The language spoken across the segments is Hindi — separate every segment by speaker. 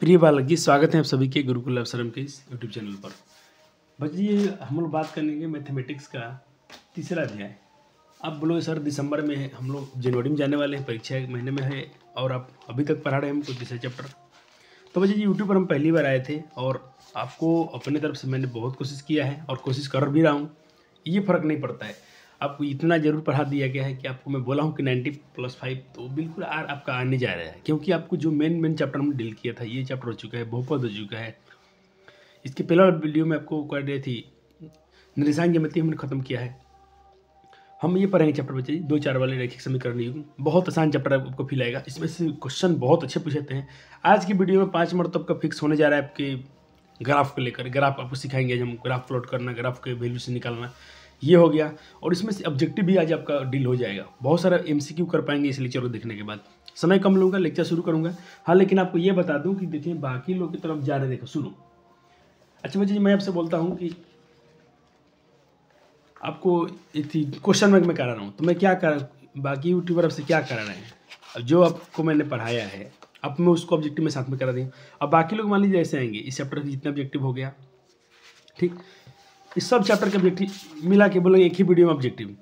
Speaker 1: प्रिय बालक जी, स्वागत है आप सभी के गुरुकुल अवसरम के इस यूट्यूब चैनल पर। बच्चे ये हम लोग बात करेंगे मैथमेटिक्स का तीसरा अध्याय। आप बोलोगे सर दिसंबर में है, हम लोग जनवरी में जाने वाले हैं, परीक्षा एक महीने में है और आप अभी तक पढ़ा रहे हैं हमको तीसरा चैप्टर। तो बच्चे जी यूट्यूब पर हम पहली बार आए थे और आपको अपने तरफ से मैंने बहुत कोशिश किया है और कोशिश कर भी रहा हूँ। ये फ़र्क नहीं पड़ता है, आपको इतना ज़रूर पढ़ा दिया गया है कि आपको मैं बोला हूँ कि 90+5 तो बिल्कुल आपका आने जा रहा है, क्योंकि आपको जो मेन चैप्टर हमने डील किया था ये चैप्टर हो चुका है, बहुपद हो चुका है। इसके पहला वीडियो में आपको कर रही थी निर्देशांक ज्यामिति हमने खत्म किया है। हम ये पढ़ेंगे चैप्टर बच्चे 2-4 वाले रैखिक समीकरण युग्म, बहुत आसान चैप्टर आपको फील आएगा। इसमें से क्वेश्चन बहुत अच्छे पूछते हैं। आज की वीडियो में 5 मिनट आपका फिक्स होने जा रहा है आपके ग्राफ को लेकर। ग्राफ आपको सिखाएंगे, हम ग्राफ प्लॉट करना, ग्राफ के वैल्यू से निकालना, ये हो गया। और इसमें से ऑब्जेक्टिव भी आज आपका डील हो जाएगा। बहुत सारा MCQ कर पाएंगे इस लेक्चर को देखने के बाद। समय कम लूँगा, लेक्चर शुरू करूँगा। हाँ, लेकिन आपको ये बता दूँ कि देखिए बाकी लोग की तरफ जा रहे, देखो सुनो। अच्छा बच्चे जी, मैं आपसे बोलता हूँ कि आपको क्वेश्चन बैंक में करा रहा हूँ, तो मैं क्या कर बाकी यूट्यूबर आपसे क्या करा रहे हैं। अब जो आपको मैंने पढ़ाया है अब मैं उसको ऑब्जेक्टिव में साथ में करा दूँ। अब बाकी लोग मान लीजिए ऐसे आएंगे, इस चैप्टर का जितना ऑब्जेक्टिव हो गया, ठीक, इस सब चैप्टर के ऑब्जेक्टिव मिला के बोलेंगे एक ही वीडियो में ऑब्जेक्टिव।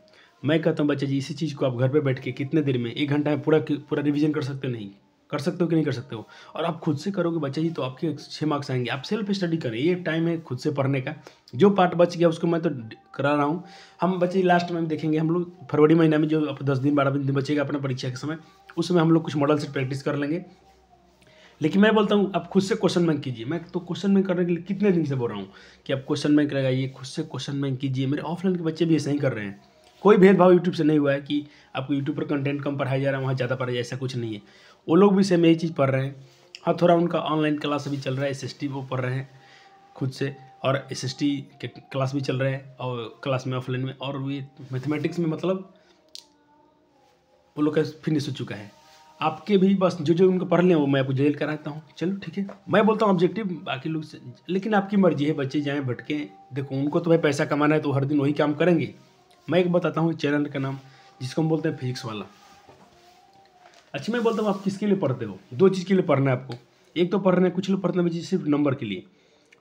Speaker 1: मैं कहता हूँ बच्चा जी, इसी चीज़ को आप घर पे बैठ के कितने देर में, 1 घंटा में पूरा रिवीजन कर सकते हो, नहीं कर सकते हो कि नहीं कर सकते हो। और आप खुद से करोगे बच्चा जी तो आपके 6 मार्क्स आएंगे। आप सेल्फ स्टडी करें, ये टाइम है खुद से पढ़ने का। जो पार्ट बच गया उसको मैं तो करा रहा हूँ। हम बच्चे लास्ट में देखेंगे, हम लोग फरवरी महीना में जो 10 दिन 12 दिन बचेगा अपना परीक्षा के समय, उसमें हम लोग कुछ मॉडल से प्रैक्टिस कर लेंगे। लेकिन मैं बोलता हूँ आप खुद से क्वेश्चन बैंक कीजिए। मैं तो क्वेश्चन बैंक करने के लिए कितने दिन से बोल रहा हूँ कि आप क्वेश्चन बैंक लगाइए, खुद से क्वेश्चन बैंक कीजिए। मेरे ऑफलाइन के बच्चे भी ऐसा ही कर रहे हैं। कोई भेदभाव यूट्यूब से नहीं हुआ है कि आपको यूट्यूब पर कंटेंट कम पढ़ाया जा रहा है, वहाँ ज़्यादा पढ़ाया, ऐसा कुछ नहीं है। वो लोग भी सेम यही चीज़ पढ़ रहे हैं। हाँ, थोड़ा उनका ऑनलाइन क्लास भी चल रहा है, SST वो पढ़ रहे हैं खुद से, और SST के क्लास भी चल रहे हैं और क्लास में ऑफलाइन में। और ये मैथमेटिक्स में मतलब वो लोग का फिनिश हो चुका है। आपके भी बस जो उनको पढ़ लें वो मैं आपको जेल कराता हूँ। चलो ठीक है, मैं बोलता हूँ ऑब्जेक्टिव बाकी लोग से, लेकिन आपकी मर्जी है। बच्चे जाएँ भटकें, देखो उनको तो भाई पैसा कमाना है तो हर दिन वही काम करेंगे। मैं एक बताता हूँ चैनल का नाम, जिसको हम बोलते हैं फिजिक्स वाला। अच्छा, मैं बोलता हूँ आप किसके लिए पढ़ते हो? 2 चीज़ के लिए पढ़ना है आपको। एक तो पढ़ रहे हैं, कुछ लोग पढ़ते हैं बच्चे सिर्फ नंबर के लिए,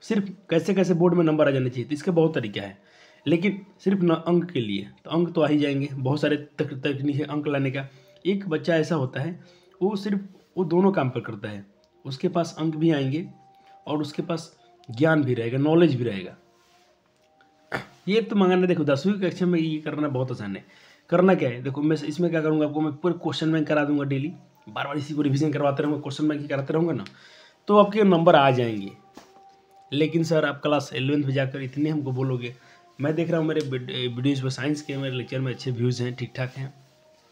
Speaker 1: सिर्फ कैसे कैसे बोर्ड में नंबर आ जाने चाहिए, तो इसके बहुत तरीका है। लेकिन सिर्फ न अंक के लिए तो अंक तो आ ही जाएंगे, बहुत सारे तकनीक है अंक लाने का। एक बच्चा ऐसा होता है वो सिर्फ वो दोनों काम पर करता है, उसके पास अंक भी आएंगे और उसके पास ज्ञान भी रहेगा, नॉलेज भी रहेगा। ये तो मंगाना, देखो 10वीं कक्षा में ये करना बहुत आसान है। करना क्या है, देखो मैं इसमें क्या करूँगा, आपको मैं पूरे क्वेश्चन बैंक करा दूंगा डेली। बार बार इसी को रिवीजन करवाते रहूँगा, क्वेश्चन बैंक ही कराते रहूँगा ना, तो आपके नंबर आ जाएंगे। लेकिन सर आप क्लास 11th में जाकर इतने हमको बोलोगे, मैं देख रहा हूँ मेरे वीडियोज़ पर साइंस के मेरे लेक्चर में अच्छे व्यूज़ हैं, ठीक ठाक हैं,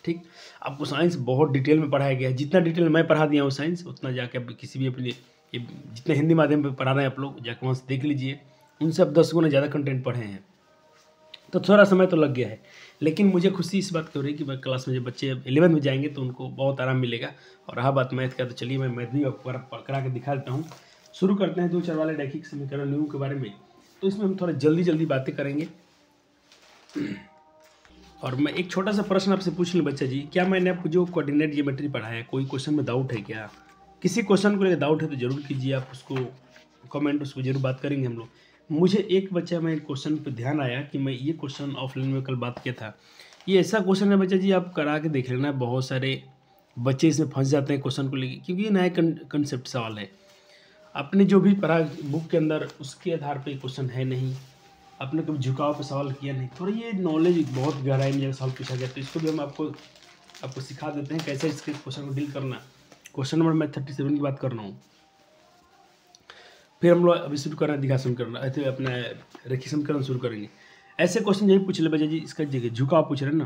Speaker 1: ठीक। आपको साइंस बहुत डिटेल में पढ़ाया गया है, जितना डिटेल मैं पढ़ा दिया हूँ साइंस, उतना जाके आप किसी भी अपने जितने हिंदी माध्यम पर पढ़ा रहे हैं आप लोग, जाकर वहाँ से देख लीजिए, उनसे आप 10 गुना ज़्यादा कंटेंट पढ़े हैं। तो थोड़ा समय तो लग गया है, लेकिन मुझे खुशी इस बात की हो रही है कि मैं क्लास में जब बच्चे 11th में जाएंगे तो उनको बहुत आराम मिलेगा। और रहा बात मैथ का, तो चलिए मैं मैथ भी आपको करा के दिखा देता हूँ। शुरू करते हैं 2-4 वाले रैखिक समीकरण नियमों के बारे में। तो इसमें हम थोड़ा जल्दी बातें करेंगे। और मैं एक छोटा सा प्रश्न आपसे पूछ लूँ बच्चा जी, क्या मैंने आपको जो कोऑर्डिनेट ज्योमेट्री पढ़ाया है, कोई क्वेश्चन में डाउट है क्या? किसी क्वेश्चन को लेकर डाउट है तो जरूर कीजिए, आप उसको कमेंट, उस पर जरूर बात करेंगे हम लोग। मुझे एक बच्चा में क्वेश्चन पे ध्यान आया कि मैं ये क्वेश्चन ऑफलाइन में कल बात किया था। ये ऐसा क्वेश्चन है बच्चा जी, आप करा के देख लेना। बहुत सारे बच्चे इसमें फंस जाते हैं क्वेश्चन को लेकर, क्योंकि ये नया कंसेप्ट सवाल है। आपने जो भी पढ़ा बुक के अंदर उसके आधार पर क्वेश्चन है नहीं, आपने कभी झुकाव पे सवाल किया नहीं, थोड़ा ये नॉलेज बहुत गहराई में जब सवाल पूछा गया, तो इसको भी हम आपको सिखा देते हैं कैसे इसके क्वेश्चन को डील करना। क्वेश्चन नंबर मैं 37 की बात कर रहा हूँ। फिर हम लोग अभी शुरू करना दिखा समीकरण, ऐसे अपना रेखीय समीकरण शुरू करेंगे। ऐसे क्वेश्चन यही पूछ ले बच्चा जी, इसका जगह झुकाव पूछ रहे हैं ना,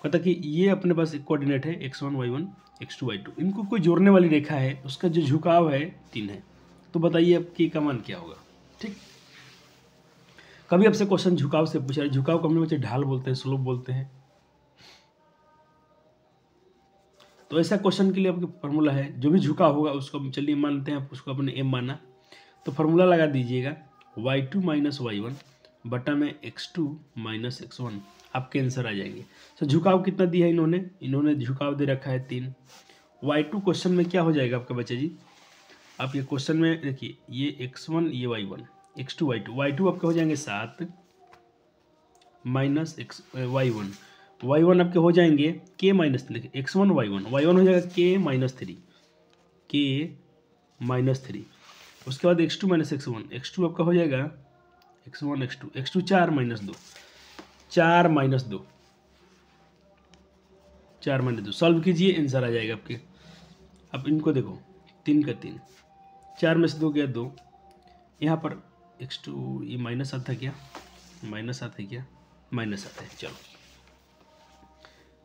Speaker 1: कहता कि ये अपने पास एक कोऑर्डिनेट है x1 y1 x2 y2, इनको कोई जोड़ने वाली रेखा है, उसका जो झुकाव है 3 है। तो बताइए अब k का मान क्या होगा, ठीक। कभी आपसे क्वेश्चन झुकाव से पूछा है, झुकाव को हमने बच्चे ढाल बोलते हैं, स्लोप बोलते हैं। तो ऐसा क्वेश्चन के लिए आपके फार्मूला है, जो भी झुकाव होगा उसको चलिए मानते हैं, आप उसको अपने m माना, तो फार्मूला लगा दीजिएगा y2 - y1 बटा में x2 - x1, आपके आंसर आ जाएंगे। तो झुकाव कितना दिया है इन्होंने झुकाव दे रखा है 3। y2 क्वेश्चन में क्या हो जाएगा आपका बच्चा जी, आप ये क्वेश्चन में देखिए, ये x1 ये y1, x2 y2 आपके हो जाएंगे 7 माइनस y1 आपके हो जाएंगे k माइनस, देखिए x1 y1 हो जाएगा k माइनस 3। उसके बाद x2 माइनस x1 आपका हो जाएगा x2 4 माइनस 2 सॉल्व कीजिए, आंसर आ जाएगा आपके। अब इनको देखो, 3 का 3, 4 में से 2 गया 2, यहाँ पर x2 ये माइनस आता है क्या, माइनस आता है, चलो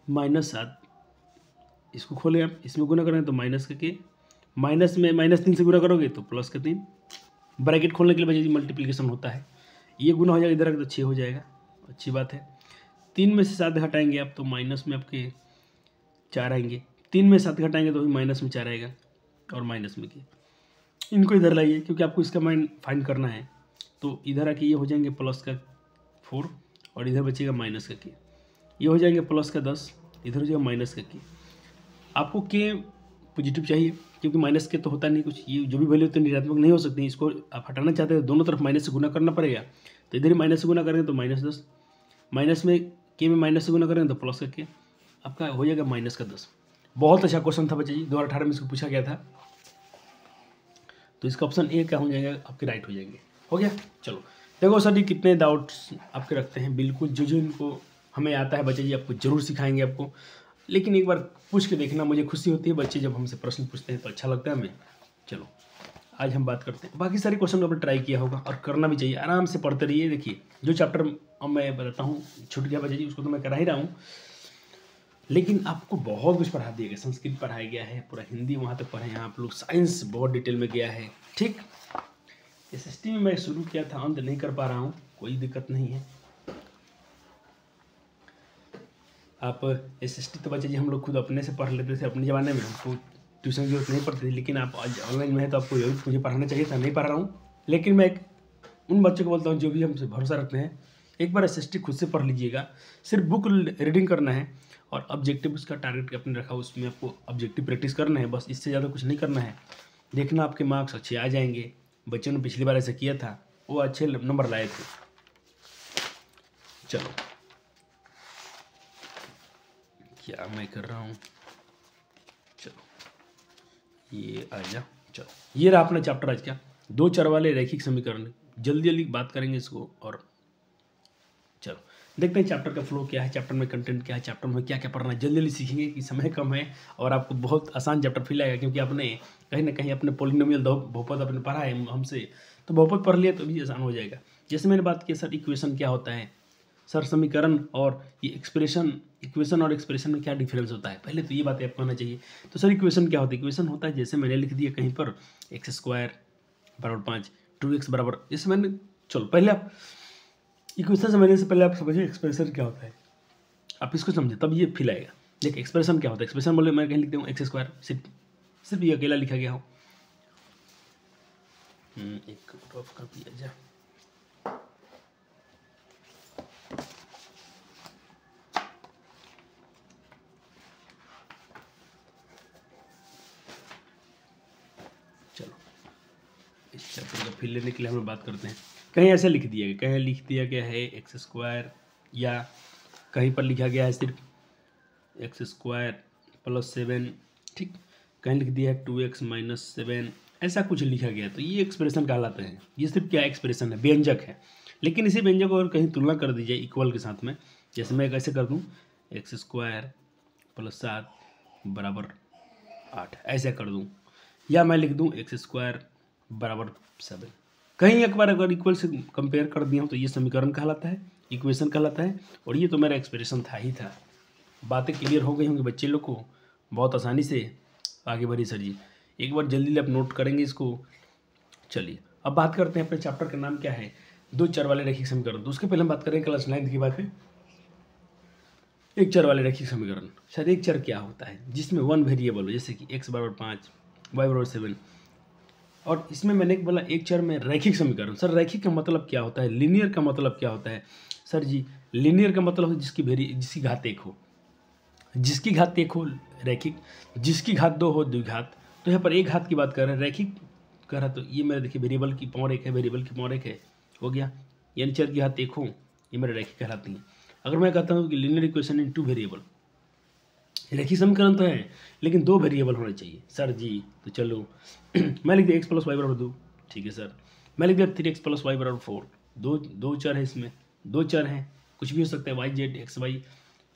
Speaker 1: -7, इसको खोलें आप, इसमें गुना करेंगे तो माइनस का माइनस में -3 से गुना करोगे तो प्लस का 3, ब्रैकेट खोलने के लिए बच्चे मल्टीप्लिकेशन होता है, ये गुना हो जाएगा इधर तो 6 हो जाएगा, अच्छी बात है। 3 में से 7 घटाएंगे आप तो माइनस में आपके 4 आएंगे, 3 में 7 घटाएंगे तो भी माइनस में 4 आएगा, और माइनस में इनको इधर लाइए क्योंकि आपको इसका फाइंड करना है, तो इधर आके ये हो जाएंगे प्लस का 4 और इधर बचेगा माइनस का ये हो जाएंगे प्लस का 10, इधर हो जाएगा माइनस का आपको पॉजिटिव चाहिए क्योंकि माइनस के तो होता नहीं कुछ, ये जो भी वैल्यू होती है ऋणात्मक नहीं हो सकती, इसको आप हटाना चाहते हैं दोनों तरफ माइनस से गुना करना पड़ेगा, तो इधर ही माइनस से गुना करेंगे तो -10, माइनस में में माइनस से गुना करेंगे तो प्लस का आपका हो जाएगा -10। बहुत अच्छा क्वेश्चन था बच्चे जी, 2018 में इसको पूछा गया था, तो इसका ऑप्शन ए क्या हो जाएगा आपके राइट हो जाएंगे। हो गया, चलो देखो सर जी कितने डाउट्स आपके रखते हैं, बिल्कुल जो इनको हमें आता है बच्चे जी आपको जरूर सिखाएंगे आपको, लेकिन एक बार पूछ के देखना, मुझे खुशी होती है बच्चे जब हमसे प्रश्न पूछते हैं तो अच्छा लगता है हमें। चलो आज हम बात करते हैं, बाकी सारे क्वेश्चन आपने ट्राई किया होगा और करना भी चाहिए, आराम से पढ़ते रहिए। देखिए जो चैप्टर अब मैं बताता हूँ छूट गया बच्चे जी, उसको तो मैं करा ही रहा हूँ, लेकिन आपको बहुत कुछ पढ़ा दिया गया, संस्कृत पढ़ाया गया है, पूरा हिंदी वहाँ तक पढ़े हैं आप लोग, साइंस बहुत डिटेल में गया है। ठीक, SST में मैं शुरू किया था, अंत नहीं कर पा रहा हूँ, कोई दिक्कत नहीं है। आप SST तो बच्चे जी हम लोग खुद अपने से पढ़ लेते थे अपने ज़माने में, हमको ट्यूशन की जरूरत नहीं पड़ती थी, लेकिन आप आज ऑनलाइन में है तो आपको मुझे पढ़ाना चाहिए था, नहीं पढ़ रहा हूँ। लेकिन मैं उन बच्चों को बोलता हूँ जो भी हमसे भरोसा रखते हैं, एक बार SST खुद से पढ़ लीजिएगा, सिर्फ बुक रीडिंग करना है और ऑब्जेक्टिव उसका टारगेट अपने रखा, उसमें आपको ऑब्जेक्टिव प्रैक्टिस करना है, बस इससे ज़्यादा कुछ नहीं करना है। देखना आपके मार्क्स अच्छे आ जाएंगे। बच्चों ने पिछली बार ऐसा किया था, वो अच्छे नंबर लाए थे। चलो क्या मैं कर रहा हूँ, चलो ये आ जा, चलो ये रहा अपना चैप्टर आज का, 2 चर वाले रैखिक समीकरण। जल्दी जल्दी बात करेंगे इसको, और चलो देखते हैं चैप्टर का फ्लो क्या है, चैप्टर में कंटेंट क्या है, चैप्टर में क्या क्या पढ़ना है, जल्दी जल्दी सीखेंगे कि समय कम है और आपको बहुत आसान चैप्टर फील आएगा, क्योंकि आपने कहीं ना कहीं अपने पॉलिनोमियल बहुपद अपने पढ़ा है हमसे, तो बहुपद पढ़ लिया तो भी आसान हो जाएगा। जैसे मैंने बात की सर इक्वेशन क्या होता है, सर समीकरण और ये इक्वेशन और एक्सप्रेशन में क्या डिफरेंस होता है, पहले तो ये बातें आपको आना चाहिए। तो सर इक्वेशन क्या होता है, इक्वेशन होता है जैसे मैंने लिख दिया कहीं पर x² = 5, 2x बराबर, जैसे मैंने, चलो पहले आप इक्वेशन समझने से पहले आप समझिए एक्सप्रेशन क्या होता है, आप इसको समझे तब ये फील आएगा। देखिए एक्सप्रेशन क्या होता है, एक्सप्रेशन बोले मैं कहीं लिखता हूँ x², सिर्फ ये अकेला लिखा गया हो, एक ड्रॉप कर दिया जाए, चलो इस चैप्टर का फील लेने के लिए हम बात करते हैं। कहीं ऐसे लिख दिया गया, कहीं लिख दिया गया है x², या कहीं पर लिखा गया है सिर्फ x² + 7, ठीक, कहीं लिख दिया है 2x - 7, ऐसा कुछ लिखा गया, तो ये एक्सप्रेशन कहलाते हैं। ये सिर्फ क्या एक्सप्रेशन है, व्यंजक है, लेकिन इसी व्यंजक को अगर कहीं तुलना कर दी जाए इक्वल के साथ में, जैसे मैं कैसे कर दूँ x² + 7 = 8, ऐसे कर दूँ, या मैं लिख दूँ x² = 7, कहीं एक बार अगर इक्वल से कंपेयर कर दिया हूँ तो ये समीकरण कहलाता है, इक्वेशन कहलाता है, और ये तो मेरा एक्सप्रेशन था ही था। बातें क्लियर हो गई होंगी बच्चे लोग को, बहुत आसानी से आगे बढ़ी सर जी, एक बार जल्दी आप नोट करेंगे इसको। चलिए अब बात करते हैं अपने चैप्टर का नाम क्या है, 2 चर वाले रैखिक समीकरण। तो उसके पहले हम बात करेंगे क्लास 9 की बात है, एक चर वाले रैखिक समीकरण। सर एक चर क्या होता है जिसमें 1 वेरिएबल हो, जैसे कि x = 5, y = 7, और इसमें मैंने बोला एक चर में रैखिक समीकरण। सर रैखिक का मतलब क्या होता है, लीनियर का मतलब क्या होता है? सर जी लीनियर का मतलब है जिसकी घात 1 हो, जिसकी घात 1 हो रैखिक, जिसकी घात 2 हो द्विघात। तो यहाँ पर एक घात की बात कर रहे हैं, रैखिक कह रहा तो ये मेरा देखिए वेरिएबल की पावर 1 है, वेरिएबल की पावर 1 है, हो गया। यानी चर की घात 1 हो, ये मेरे रैखिक कहलाती हैं। अगर मैं कहता हूँ कि लीनियर इक्वेशन इन 2 वेरिएबल, रैखिक समीकरण तो है लेकिन 2 वेरिएबल होने चाहिए सर जी। तो चलो मैं लिख दिया x + y = 2, ठीक है सर। मैं लिख दिया 3x + y = 4, दो चर है इसमें, 2 चर हैं, कुछ भी हो सकता है y z x y।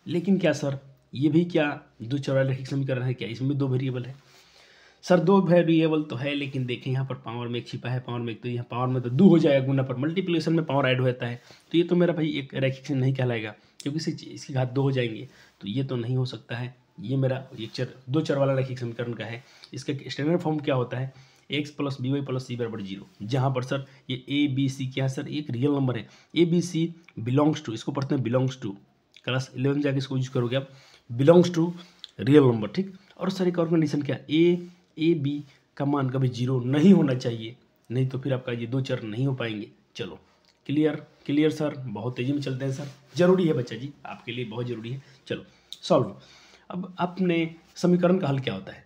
Speaker 1: लेकिन क्या सर ये भी क्या 2 चर वाला रैखिक समीकरण है क्या? इसमें भी 2 वेरिएबल है सर। 2 वेरिएबल तो है लेकिन देखें यहाँ पर पावर में 1 छिपा है, पावर में 1, तो यहाँ पावर में तो 2 हो जाएगा गुना पर, मल्टीप्लिकेशन में पावर ऐड हो जाता है, तो ये तो मेरा भाई एक रैखिक नहीं कहलाएगा क्योंकि इसकी घात 2 हो जाएंगे, तो ये तो नहीं हो सकता है। ये मेरा एक चर 2 चर वाला रैखिक समीकरण का है। इसका स्टैंडर्ड फॉर्म क्या होता है? x + by + c = 0, जहाँ पर सर ये a b c क्या है सर? एक रियल नंबर है। a b c belongs to, इसको पढ़ते हैं बिलोंग्स टू, क्लास 11 जाके इसको यूज करोगे आप, बिलोंग्स टू रियल नंबर, ठीक। और सर एक और कंडीशन क्या? a b का मान कभी 0 नहीं होना चाहिए, नहीं तो फिर आपका ये 2 चर नहीं हो पाएंगे। चलो क्लियर सर, बहुत तेज़ी में चलते हैं सर, जरूरी है बच्चा जी, आपके लिए बहुत ज़रूरी है। चलो सॉल्व। अब अपने समीकरण का हल क्या होता है?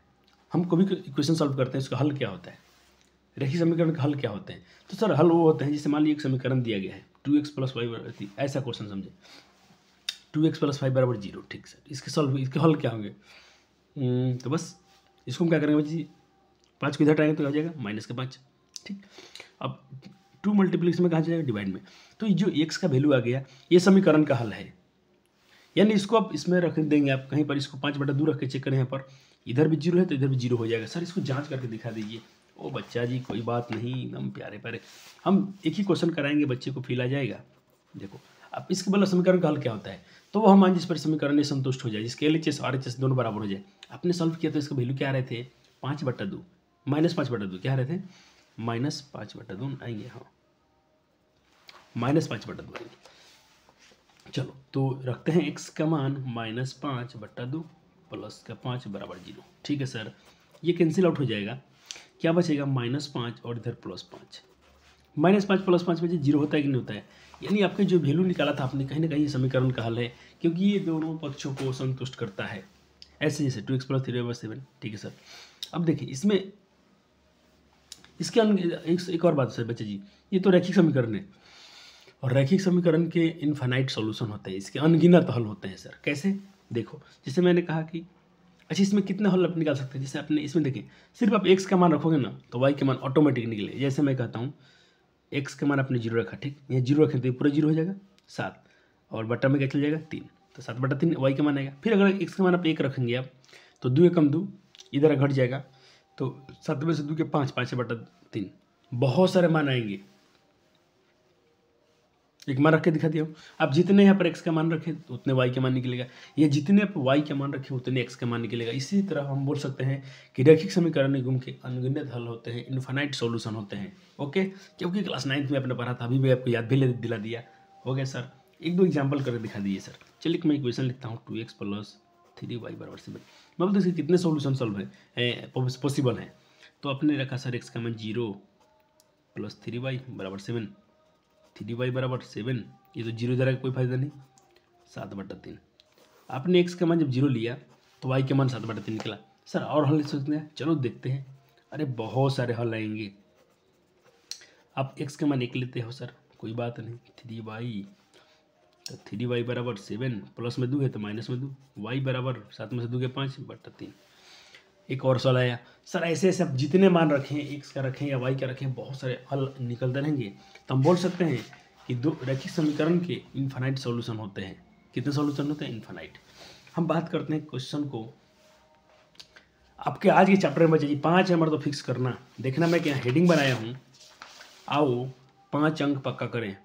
Speaker 1: हम कोई भी इक्वेशन सॉल्व करते हैं, उसका हल क्या होता है? रैखिक समीकरण का हल क्या होते हैं? तो सर हल वो होते हैं जैसे मान लीजिए एक समीकरण दिया गया है 2x + y, ऐसा क्वेश्चन समझे, 2x + y = 0, ठीक सर। इसके हल क्या होंगे? तो बस इसको हम क्या करेंगे बच्ची, 5 को इधर टाएंगे तो आ जाएगा -5, ठीक। अब 2 मल्टीप्लिकेशन में कहाँ जाएगा? डिवाइड में। तो जो x का वैल्यू आ गया ये समीकरण का हल है, यानी इसको आप इसमें रख देंगे, आप कहीं पर इसको 5/2 रख के चेक करें, यहाँ पर इधर भी 0 है तो इधर भी 0 हो जाएगा। सर इसको जांच करके दिखा दीजिए। ओ बच्चा जी कोई बात नहीं, एकदम प्यारे प्यारे, हम एक ही क्वेश्चन कराएंगे, बच्चे को फील आ जाएगा। देखो अब इसके बदला समीकरण का हल क्या होता है? तो वो हम मान जिस पर समीकरण में संतुष्ट हो जाए, जिसके LHS RHS दोनों बराबर हो जाए। आपने सॉल्व किया तो इसका वैल्यू क्या आ रहे थे? 5/2, -5/2 क्या आ रहे थे? -5/2 आएंगे, हाँ -5/2 आएंगे। चलो तो रखते हैं x का मान -5/2 + 5 = 0, ठीक है सर। ये कैंसिल आउट हो जाएगा, क्या बचेगा? -5 और इधर +5, -5 + 5 बचे 0 होता है कि नहीं होता है? यानी आपके जो वैल्यू निकाला था आपने, कहीं ना कहीं समीकरण का हल है, क्योंकि ये दोनों पक्षों को संतुष्ट करता है। ऐसे जैसे 2x + 3y/7, ठीक है सर। अब देखिए इसमें इसके एक और बात सर बच्चे जी, ये तो रैखिक समीकरण है और रैखिक समीकरण के इनफाइनाइट सॉल्यूशन होते हैं, इसके अनगिनत हल होते हैं सर। कैसे? देखो जैसे मैंने कहा कि अच्छा इसमें कितने हल आप निकाल सकते हैं? जैसे आपने इसमें देखिए सिर्फ आप x का मान रखोगे ना तो y के मान ऑटोमेटिक निकले। जैसे मैं कहता हूँ x का मान आपने 0 रखा, ठीक, यहाँ 0 रखें तो ये पूरा 0 हो जाएगा, 7, और बट्टा में क्या चल जाएगा? 3, तो 7/3 y का मान आएगा। फिर अगर x का मान आप 1 रखेंगे आप तो 2 एकम 2 इधर घट जाएगा, तो 7 में से 2 के 5, 5/3, बहुत सारे मान आएंगे। एक मान रख के दिखा दिया हूँ। आप जितने यहाँ पर x का मान रखें तो उतने y का मान निकलेगा, या जितने आप y का मान रखें उतने x का मान निकलेगा। इसी तरह हम बोल सकते हैं कि रैखिक समीकरण निगम के अनगिनत हल होते हैं, इनफाइनाइट सॉल्यूशन होते हैं। ओके, क्योंकि क्लास 9th में आपने पढ़ा था, अभी भी आपको याद भी दिला दिया। हो गया सर, 1-2 एग्जाम्पल करके दिखा दीजिए सर। चलिए मैं इक्वेशन लिखता हूँ 2x + 3y = 7। मैं बोलते हैं कितने सोल्यूशन सॉल्व है पॉसिबल हैं। तो आपने रखा सर x का मान 0 + 3y = 7, 3y = 7, ये तो 0 इधर कोई फायदा नहीं, 7/3। आपने x का मान जब 0 लिया तो y के मान 7/3 निकला। सर और हल सोचते हैं, चलो देखते हैं। अरे बहुत सारे हल आएंगे। आप x का मान 1 लेते हो सर, कोई बात नहीं, 3y, तो 3y = 7, प्लस में 2 है तो माइनस में 2, y = 7 में से 2 के 5/3। एक और सवाल आया, सर ऐसे ऐसे आप जितने मान रखें, x का रखें या y का रखें, बहुत सारे हल निकलते रहेंगे। तो हम बोल सकते हैं कि 2 रैखिक समीकरण के इनफाइनाइट सॉल्यूशन होते हैं। कितने सॉल्यूशन होते हैं? इनफाइनाइट। हम बात करते हैं क्वेश्चन को आपके आज के चैप्टर में बच्चे जी 5 नंबर तो फिक्स करना। देखना मैं क्या हेडिंग बनाया हूँ, आओ 5 अंक पक्का करें।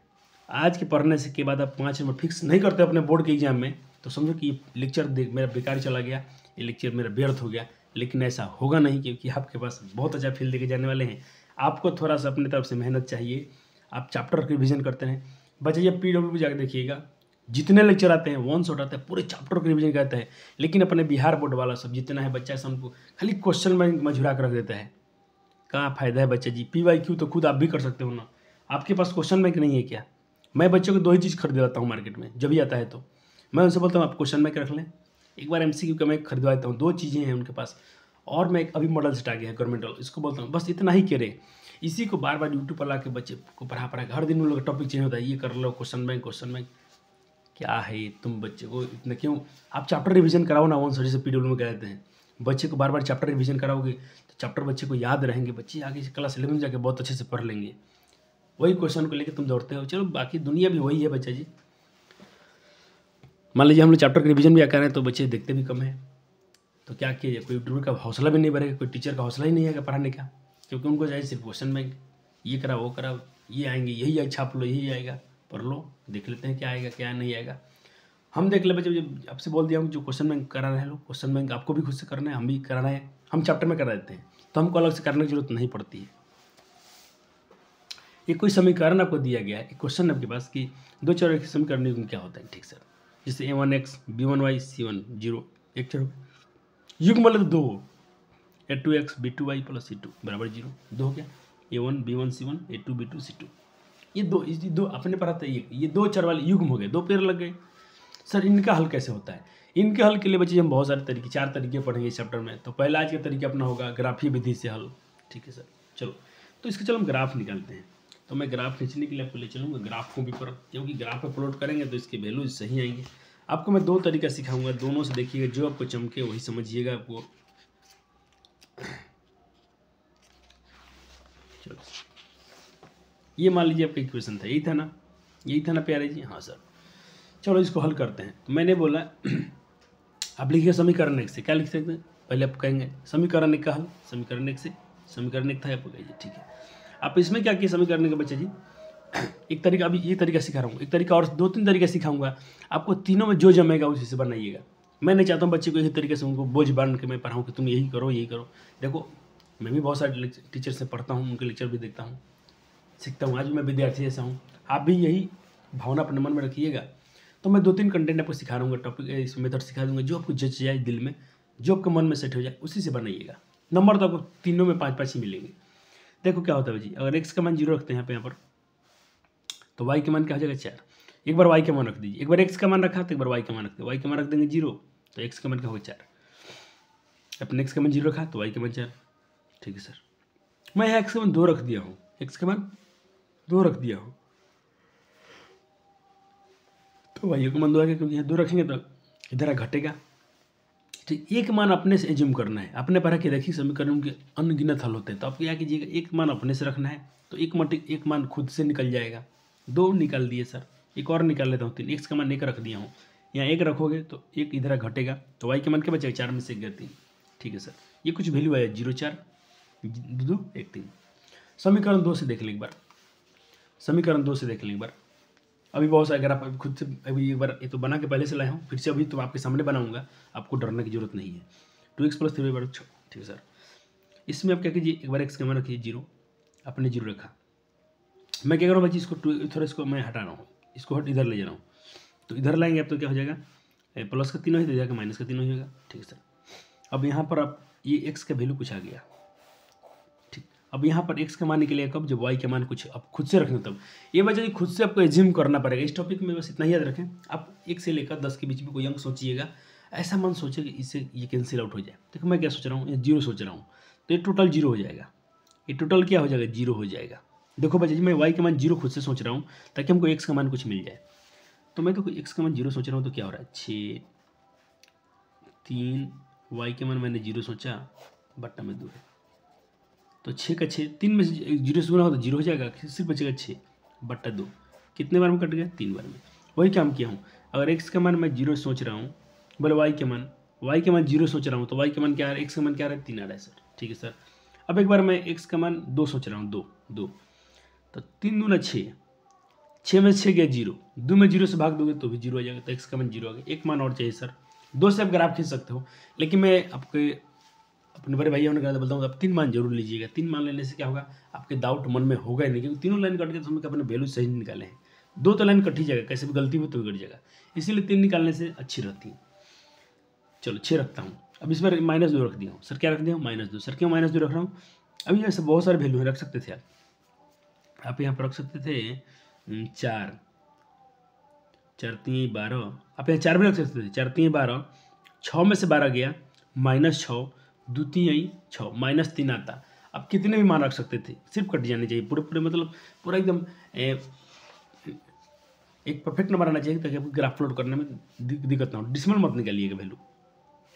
Speaker 1: आज के पढ़ने से के बाद आप 5 नंबर फिक्स नहीं करते अपने बोर्ड के एग्जाम में तो समझो कि ये लेक्चर मेरा बेकार चला गया, ये लेक्चर मेरा व्यर्थ हो गया। लेकिन ऐसा होगा नहीं, क्योंकि आपके पास बहुत अच्छा फील्ड लेके जाने वाले हैं। आपको थोड़ा सा अपनी तरफ से मेहनत चाहिए। आप चैप्टर रिवीजन करते हैं बच्चे, जब PW जाकर देखिएगा जितने लेक्चर आते हैं 1 शॉट आता है, पूरे चैप्टर का रिवीजन करता है। लेकिन अपने बिहार बोर्ड वाला सब जितना है बच्चा सबको खाली क्वेश्चन बैंक में झुरा कर रख देता है। कहाँ फ़ायदा है बच्चे जी? PYQ तो खुद आप भी कर सकते हो ना, आपके पास क्वेश्चन बैंक नहीं है क्या? मैं बच्चों को 2 ही चीज़ खरीद लाता हूँ मार्केट में, जब भी आता है तो मैं उनसे बोलता हूँ आप क्वेश्चन बैंक रख लें, एक बार MCQ का मैं खरीदवा देता हूँ। 2 चीज़ें हैं उनके पास, और मैं एक अभी मॉडल सेट आ गया है गवर्नमेंट वाला, इसको बोलता हूँ, बस इतना ही करें। इसी को बार बार यूट्यूब पर ला के बच्चे को पढ़ा के हर दिन उन लोग का टॉपिक चेंज होता है, ये कर लो, क्वेश्चन बैंक। क्या है तुम बच्चे को इतना क्यों? आप चैप्टर रिवीजन कराओ ना, 130 से पीडब्ल्यू में कहते हैं। बच्चे को बार बार चैप्टर रिवीजन कराओगे तो चैप्टर बच्चे को याद रहेंगे, बच्चे आगे क्लास 11 में जाके बहुत अच्छे से पढ़ लेंगे। वही क्वेश्चन को लेकर तुम दौड़ते हो। चलो बाकी दुनिया भी वही है बच्चा जी। मान लीजिए हम लोग चैप्टर का रिवीजन भी कर रहे हैं तो बच्चे देखते भी कम है, तो क्या किया जाए? कोई यूट्यूबर का हौसला भी नहीं बढ़ेगा, कोई टीचर का हौसला ही नहीं है पढ़ाने का, क्योंकि उनको चाहिए सिर्फ क्वेश्चन बैंक, ये करा वो करा, ये आएंगे, यही छाप लो, यही आएगा, पढ़ लो, देख लेते हैं क्या आएगा क्या नहीं आएगा। हम देख ले बच्चे, आपसे बोल दिया हूँ जो क्वेश्चन बैंक करा रहे हैं लोग, क्वेश्चन बैंक आपको भी खुद से करना है, हम भी करा रहे हैं, हम चैप्टर में करा देते हैं, तो हमको अलग से करने की जरूरत नहीं पड़ती है। ये कोई समीकरण आपको दिया गया है, क्वेश्चन आपके पास कि दो चर के समीकरण क्या होता है, ठीक सर, जैसे A1x B1y C1 0 एक चर युग्म मतलब दो, A2x B2y प्लस C2 बराबर 0, दो हो गया, A1 B1 C1 A2 B2 C2, ये दो अपने पर आता है, ये दो चर वाले युग्म हो गए, दो पेड़ लग गए। सर इनका हल कैसे होता है? इनके हल के लिए बच्चे हम बहुत सारे तरीके, 4 तरीके पढ़ेंगे इस चैप्टर में। तो पहला आज का तरीका अपना होगा ग्राफीय विधि से हल, ठीक है सर। चलो तो इसका हम ग्राफ निकालते हैं। तो मैं ग्राफ खींचने के लिए आपको ले चलूँगा ग्राफ को भी पर, क्योंकि ग्राफ पे प्लॉट करेंगे तो इसके वैल्यू सही आएंगे। आपको मैं 2 तरीका सिखाऊंगा, दोनों से देखिएगा, जो आपको चमके वही समझिएगा आपको। चलो ये मान लीजिए आपका इक्वेशन था, यही था ना प्यारे जी? हाँ सर। चलो इसको हल करते हैं। तो मैंने बोला आप लिखिए समीकरण 1 से, क्या लिख सकते हैं? पहले आप कहेंगे समीकरण 1 का हल, समीकरण 1 से, समीकरण 1 था आपको कहिए, ठीक है। आप इसमें क्या किए समीकरण के बच्चे जी? एक तरीका, अभी ये तरीका सिखा रहा हूँ, एक तरीका और 2-3 तरीके सिखाऊंगा, आपको तीनों में जो जमेगा उसी से बनाइएगा। मैं नहीं चाहता हूँ बच्चे को इसी तरीके से उनको बोझ बांध के मैं पढ़ाऊँ कि तुम यही करो यही करो। देखो मैं भी बहुत सारे टीचर से पढ़ता हूँ, उनके लेक्चर भी देखता हूँ, सीखता हूँ, आज भी मैं विद्यार्थी जैसा हूँ। आप भी यही भावना अपने मन में रखिएगा। तो मैं 2-3 कंटेंट आपको सिखा दूँगा, टॉपिक इस मेथड सिखा दूँगा, जो आपको जच जाए दिल में, जो आपके मन में सेट हो जाए उसी से बनाइएगा। नंबर तो आपको तीनों में 5-5 ही मिलेंगे। देखो क्या होता है जी, अगर x का मान 0 रखते हैं यहाँ पर, तो y के मान क्या हो जाएगा 4। एक बार y का मान रख दीजिए, एक बार x का मान रखा तो एक बार y का मान रखते हैं, y का मान रख देंगे 0 तो x का मान क्या होगा 4। अपने x का मान 0 रखा तो y का मान 4, ठीक है सर। मैं यहाँ x का मान 2 रख दिया हूँ, x का मान 2 रख दिया हूँ, तो y का मान 2 आएगा, क्योंकि यहाँ 2 रखेंगे तो इधर घटेगा, ठीक। एक मान अपने से एज्यूम करना है, अपने पर के देखिए समीकरण के अनगिनत हल होते हैं, तो आप क्या कीजिएगा, एक मान अपने से रखना है तो एक मान खुद से निकल जाएगा। 2 निकाल दिए सर, एक और निकाल लेता हूँ 3, x का मान 1 रख दिया हूँ, यहाँ 1 रखोगे तो 1 इधर घटेगा, तो y के मान क्या बचेगा 4 में से 1 गया 3, ठीक है सर। ये कुछ वैल्यू आया 0 4 2 1 3। समीकरण 2 से देख लें एक बार, समीकरण 2 से देख लें एक बार। अभी बहुत सारे, अगर आप खुद से अभी एक बार ये तो बना के पहले से लाए हूँ, फिर से अभी तो आपके सामने बनाऊंगा, आपको डरने की जरूरत नहीं है। 2x + 3y = 6, ठीक है सर। इसमें आप क्या कीजिए, एक बार x का मान रखिए 0, अपने 0 रखा। मैं क्या करूँ बच्ची, इसको थोड़ा इसको मैं हटा रहा हूँ, इसको इधर ले जा रहा हूँ, तो इधर लाएंगे आप तो क्या हो जाएगा, प्लस का 3 हो जाएगा, माइनस का 3 हो जाएगा, ठीक है सर। अब यहाँ पर आप ये x का वैल्यू कुछ आ गया, ठीक। अब यहाँ पर x का मान निकलेगा कब, जब y का मान कुछ आप खुद से रखें तब। ये बच्चा जी खुद से आपको एज्यूम करना पड़ेगा। इस टॉपिक में बस इतना ही याद रखें, आप 1 से लेकर 10 के बीच में कोई अंक सोचिएगा, ऐसा मन सोचे कि इससे ये कैंसिल आउट हो जाए। देखो मैं क्या सोच रहा हूँ, ये 0 सोच रहा हूँ, तो ये टोटल 0 हो जाएगा, ये टोटल क्या हो जाएगा 0 हो जाएगा। देखो बच्चा जी मैं y का मान 0 खुद से सोच रहा हूँ ताकि हमको x का मान कुछ मिल जाए। तो मैं तो x का मान 0 सोच रहा हूँ, तो क्या हो रहा है 6 3, y के मान मैंने 0 सोचा, बट्टा में 2 है, तो 6 का 6, 3 में से 0 से गुना हो तो 0 हो जाएगा, सिर्फ बचेगा 6 बट्टा 2। कितने बार में कट गया, 3 बार में। वही काम किया हूँ, अगर x का मान मैं 0 सोच रहा हूँ, बोले y के मान 0 सोच रहा हूँ, तो y के मान क्या आ रहा है, x का मान क्या आ रहा है 3 आ रहा है सर, ठीक है सर। अब एक बार मैं x का मान 2 सोच रहा हूँ, 2 तो 3 दूना 6, 6 में से 6 गया 0, 2 में 0 से भाग दोगे तो भी 0 आ जाएगा, तो x का मान 0 आ गया। एक मान और चाहिए सर, 2 से आप ग्राफ खींच सकते हो, लेकिन मैं आपके अपने बड़े भैया ने कहा बोलता हूँ आप 3 मान जरूर लीजिएगा। 3 मान लेने से क्या होगा, आपके डाउट मन में होगा ही नहीं, क्योंकि तीनों लाइन कट के तो हमने अपने वैल्यू सही नहीं निकाले हैं। 2 तो लाइन कट ही जाएगा, कैसे भी गलती हो तो कट जाएगा, इसीलिए 3 निकालने से अच्छी रहती है। चलो 6 रखता हूँ, अब इस बार -2 रख दिया हूँ सर, क्या रख दिया हूँ -2 सर, क्यों -2 रख रहा हूँ, अभी ऐसे बहुत सारे वैल्यू रख सकते थे आप यहाँ पर रख सकते थे 4 3 12, आप यहाँ 4 भी रख सकते थे, 4 3 12, 6 में से 12 गया -6 द्वितीय 6 -3 आता। आप कितने भी मान रख सकते थे, सिर्फ कट जाने चाहिए पूरे पूरे, मतलब पूरा एकदम एक परफेक्ट नंबर आना चाहिए ताकि आपको ग्राफ प्लॉट करने में दिक्कत ना हो। डिसिमल मत निकालिएगा, वैल्यू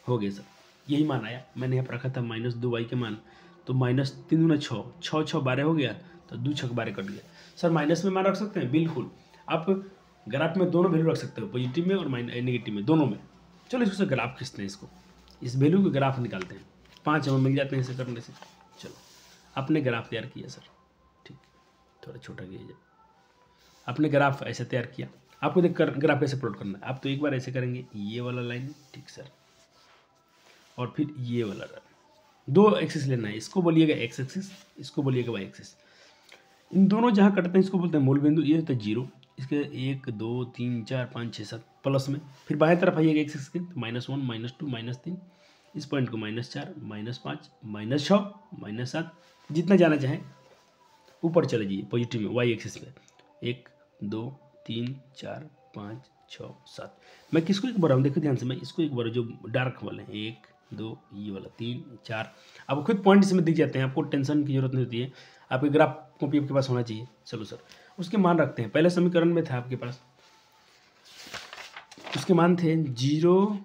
Speaker 1: हो गया सर। यही मान आया, मैंने यहाँ पर रखा था -2y के मान, तो -3 × 6, 6 6 12 हो गया, तो 2 6 12 कट गया। सर माइनस में मान रख सकते हैं, बिल्कुल। आप ग्राफ में दोनों वैल्यू रख सकते हो, पॉजिटिव में और नेगेटिव में, दोनों में। चलो इसको ग्राफ खींचते हैं, इसको इस वैल्यू को ग्राफ निकालते हैं। 5 हमें मिल जाते हैं इसे करने से। चलो आपने ग्राफ तैयार किया सर, ठीक, थोड़ा छोटा किया जाए। आपने ग्राफ ऐसे तैयार किया, आपको देख कर ग्राफ कैसे प्लॉट करना है। आप तो एक बार ऐसे करेंगे, ये वाला लाइन, ठीक सर, और फिर ये वाला लाइन। 2 एक्सिस लेना है, इसको बोलिएगा एक्स एक्सिस, इसको बोलिएगा वाई एक्सिस। इन दोनों जहाँ कटते हैं इसको बोलते हैं मूल बिंदु। ये होता है 0, इसके 1 2 3 4 5 6 7 प्लस में। फिर बाएं तरफ आइएगा एक्स एक्सिस के, तो -1 -2 -3, इस पॉइंट को -4 -5 -6 -7, जितना जाना चाहें ऊपर चले जाइए पॉजिटिव में वाई एक्सिस पे। 1 2 3 4 5 6 7। मैं किसको एक बार देखो ध्यान से, मैं इसको एक बार जो डार्क वाले हैं, 1 2 ये वाला 3 4, आपको खुद पॉइंट इसमें दिख जाते हैं, आपको टेंशन की जरूरत नहीं होती है। आपके ग्राफ कॉपी आपके पास होना चाहिए। चलो सर उसके मान रखते हैं। पहले समीकरण में था आपके पास, उसके मान थे 0।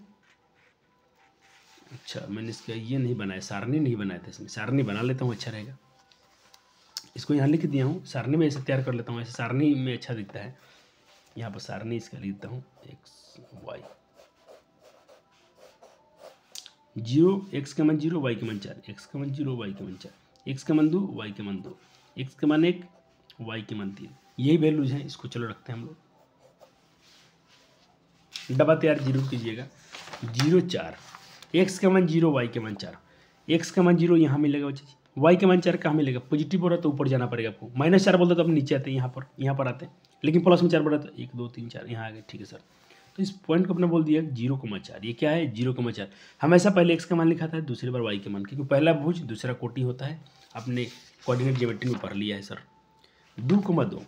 Speaker 1: अच्छा मैंने इसका ये नहीं बनाया, सारणी नहीं बनाया था, इसमें सारणी बना लेता हूँ, अच्छा रहेगा। इसको यहाँ लिख दिया हूँ, सारणी में ऐसे तैयार कर लेता हूँ, ऐसे सारणी में अच्छा दिखता है। यहाँ पर सारणी इसका लिख देता हूँ, एक्स वाई, 0 एक्स का मान 0 वाई के मान 4, एक्स का मान 0 वाई के मान 4, एक्स का मान 2 वाई के मान 2, एक्स का मान 1 वाई के मान 3। यही वैल्यूज हैं, इसको चलो रखते हैं हम लोग। डबा तैयार 0 कीजिएगा, 0 4, एक्स का मान 0 वाई के मान 4, एक्स का मान 0 यहाँ मिलेगा बच्चे, वाई का मान 4 कहाँ मिलेगा, पॉजिटिव हो रहा है तो ऊपर जाना पड़ेगा आपको। -4 बोलते तो आप नीचे आते हैं, यहाँ पर आते हैं, लेकिन प्लस में 4 बढ़ा तो 1 2 3 4 यहाँ आ गए, ठीक है सर। तो इस पॉइंट को अपने बोल दिया 0,4। ये क्या है, 0,4। हमेशा पहले एक्स का मान लिखा था, दूसरी बार वाई के मान, क्योंकि पहला भुज दूसरा कोटि होता है। आपने कोऑर्डिनेट ज्योमेट्री में पढ़ लिया है सर। 2,2,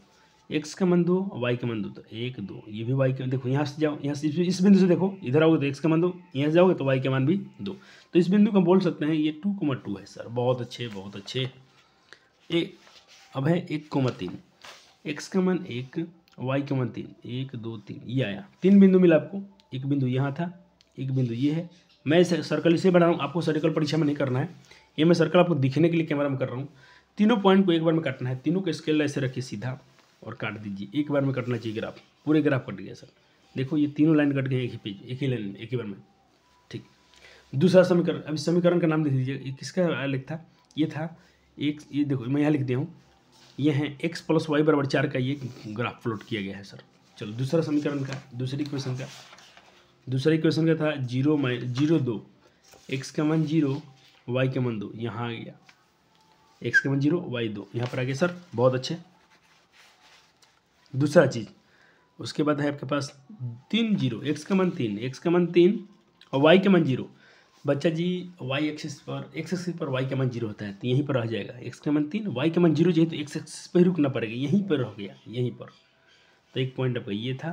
Speaker 1: एक्स का मान 2 वाई का मान 2, तो 1 2, ये भी वाई का, देखो यहाँ से जाओ, यहाँ से इस बिंदु से देखो, इधर आओगे तो एक्स का मान 2, यहाँ जाओगे तो वाई का मान भी 2, तो इस बिंदु को बोल सकते हैं ये 2,2 है सर। बहुत अच्छे बहुत अच्छे। अब है 1,3, एक्स का मान 1 वाई का मान 3, 1 2 3, ये आया। 3 बिंदु मिला आपको, एक बिंदु यहाँ था, एक बिंदु ये है। मैं सर्कल इसे बना रहा हूँ, आपको सर्कल परीक्षा में नहीं करना है, ये मैं सर्कल आपको दिखने के लिए कैमरा में कर रहा हूँ। तीनों पॉइंट को एक बार में काटना है, तीनों का स्केल ऐसे रखिए सीधा और काट दीजिए। एक बार में कटना चाहिए ग्राफ, पूरे ग्राफ कट गया सर। देखो ये तीनों लाइन कट गए एक ही पेज, एक ही लाइन में, एक ही बार में, ठीक। दूसरा समीकरण, अभी समीकरण का नाम देख लीजिए, ये किसका लिख था, ये था एक, ये देखो मैं यहाँ लिख दिया हूँ, ये है x + y = 4 का ये ग्राफ प्लॉट किया गया है सर। चलो दूसरा समीकरण का, दूसरी इक्वेशन का था 0 2, x का मान 0 y का मान 2, यहाँ आ गया, x का मान 0 y 2, यहाँ पर आ गया सर। बहुत अच्छे। दूसरा चीज़, उसके बाद है आपके पास 3 0, x का मान 3 और y का मान 0। बच्चा जी y एक्सिस पर, x एक्सिस पर y का मान 0 होता है, तो यहीं पर रह जाएगा। x का मान 3, y का मान 0 चाहिए तो x एक्सिस पर ही रुकना पड़ेगा, यहीं पर रह गया, यहीं पर। तो एक पॉइंट आपका ये था,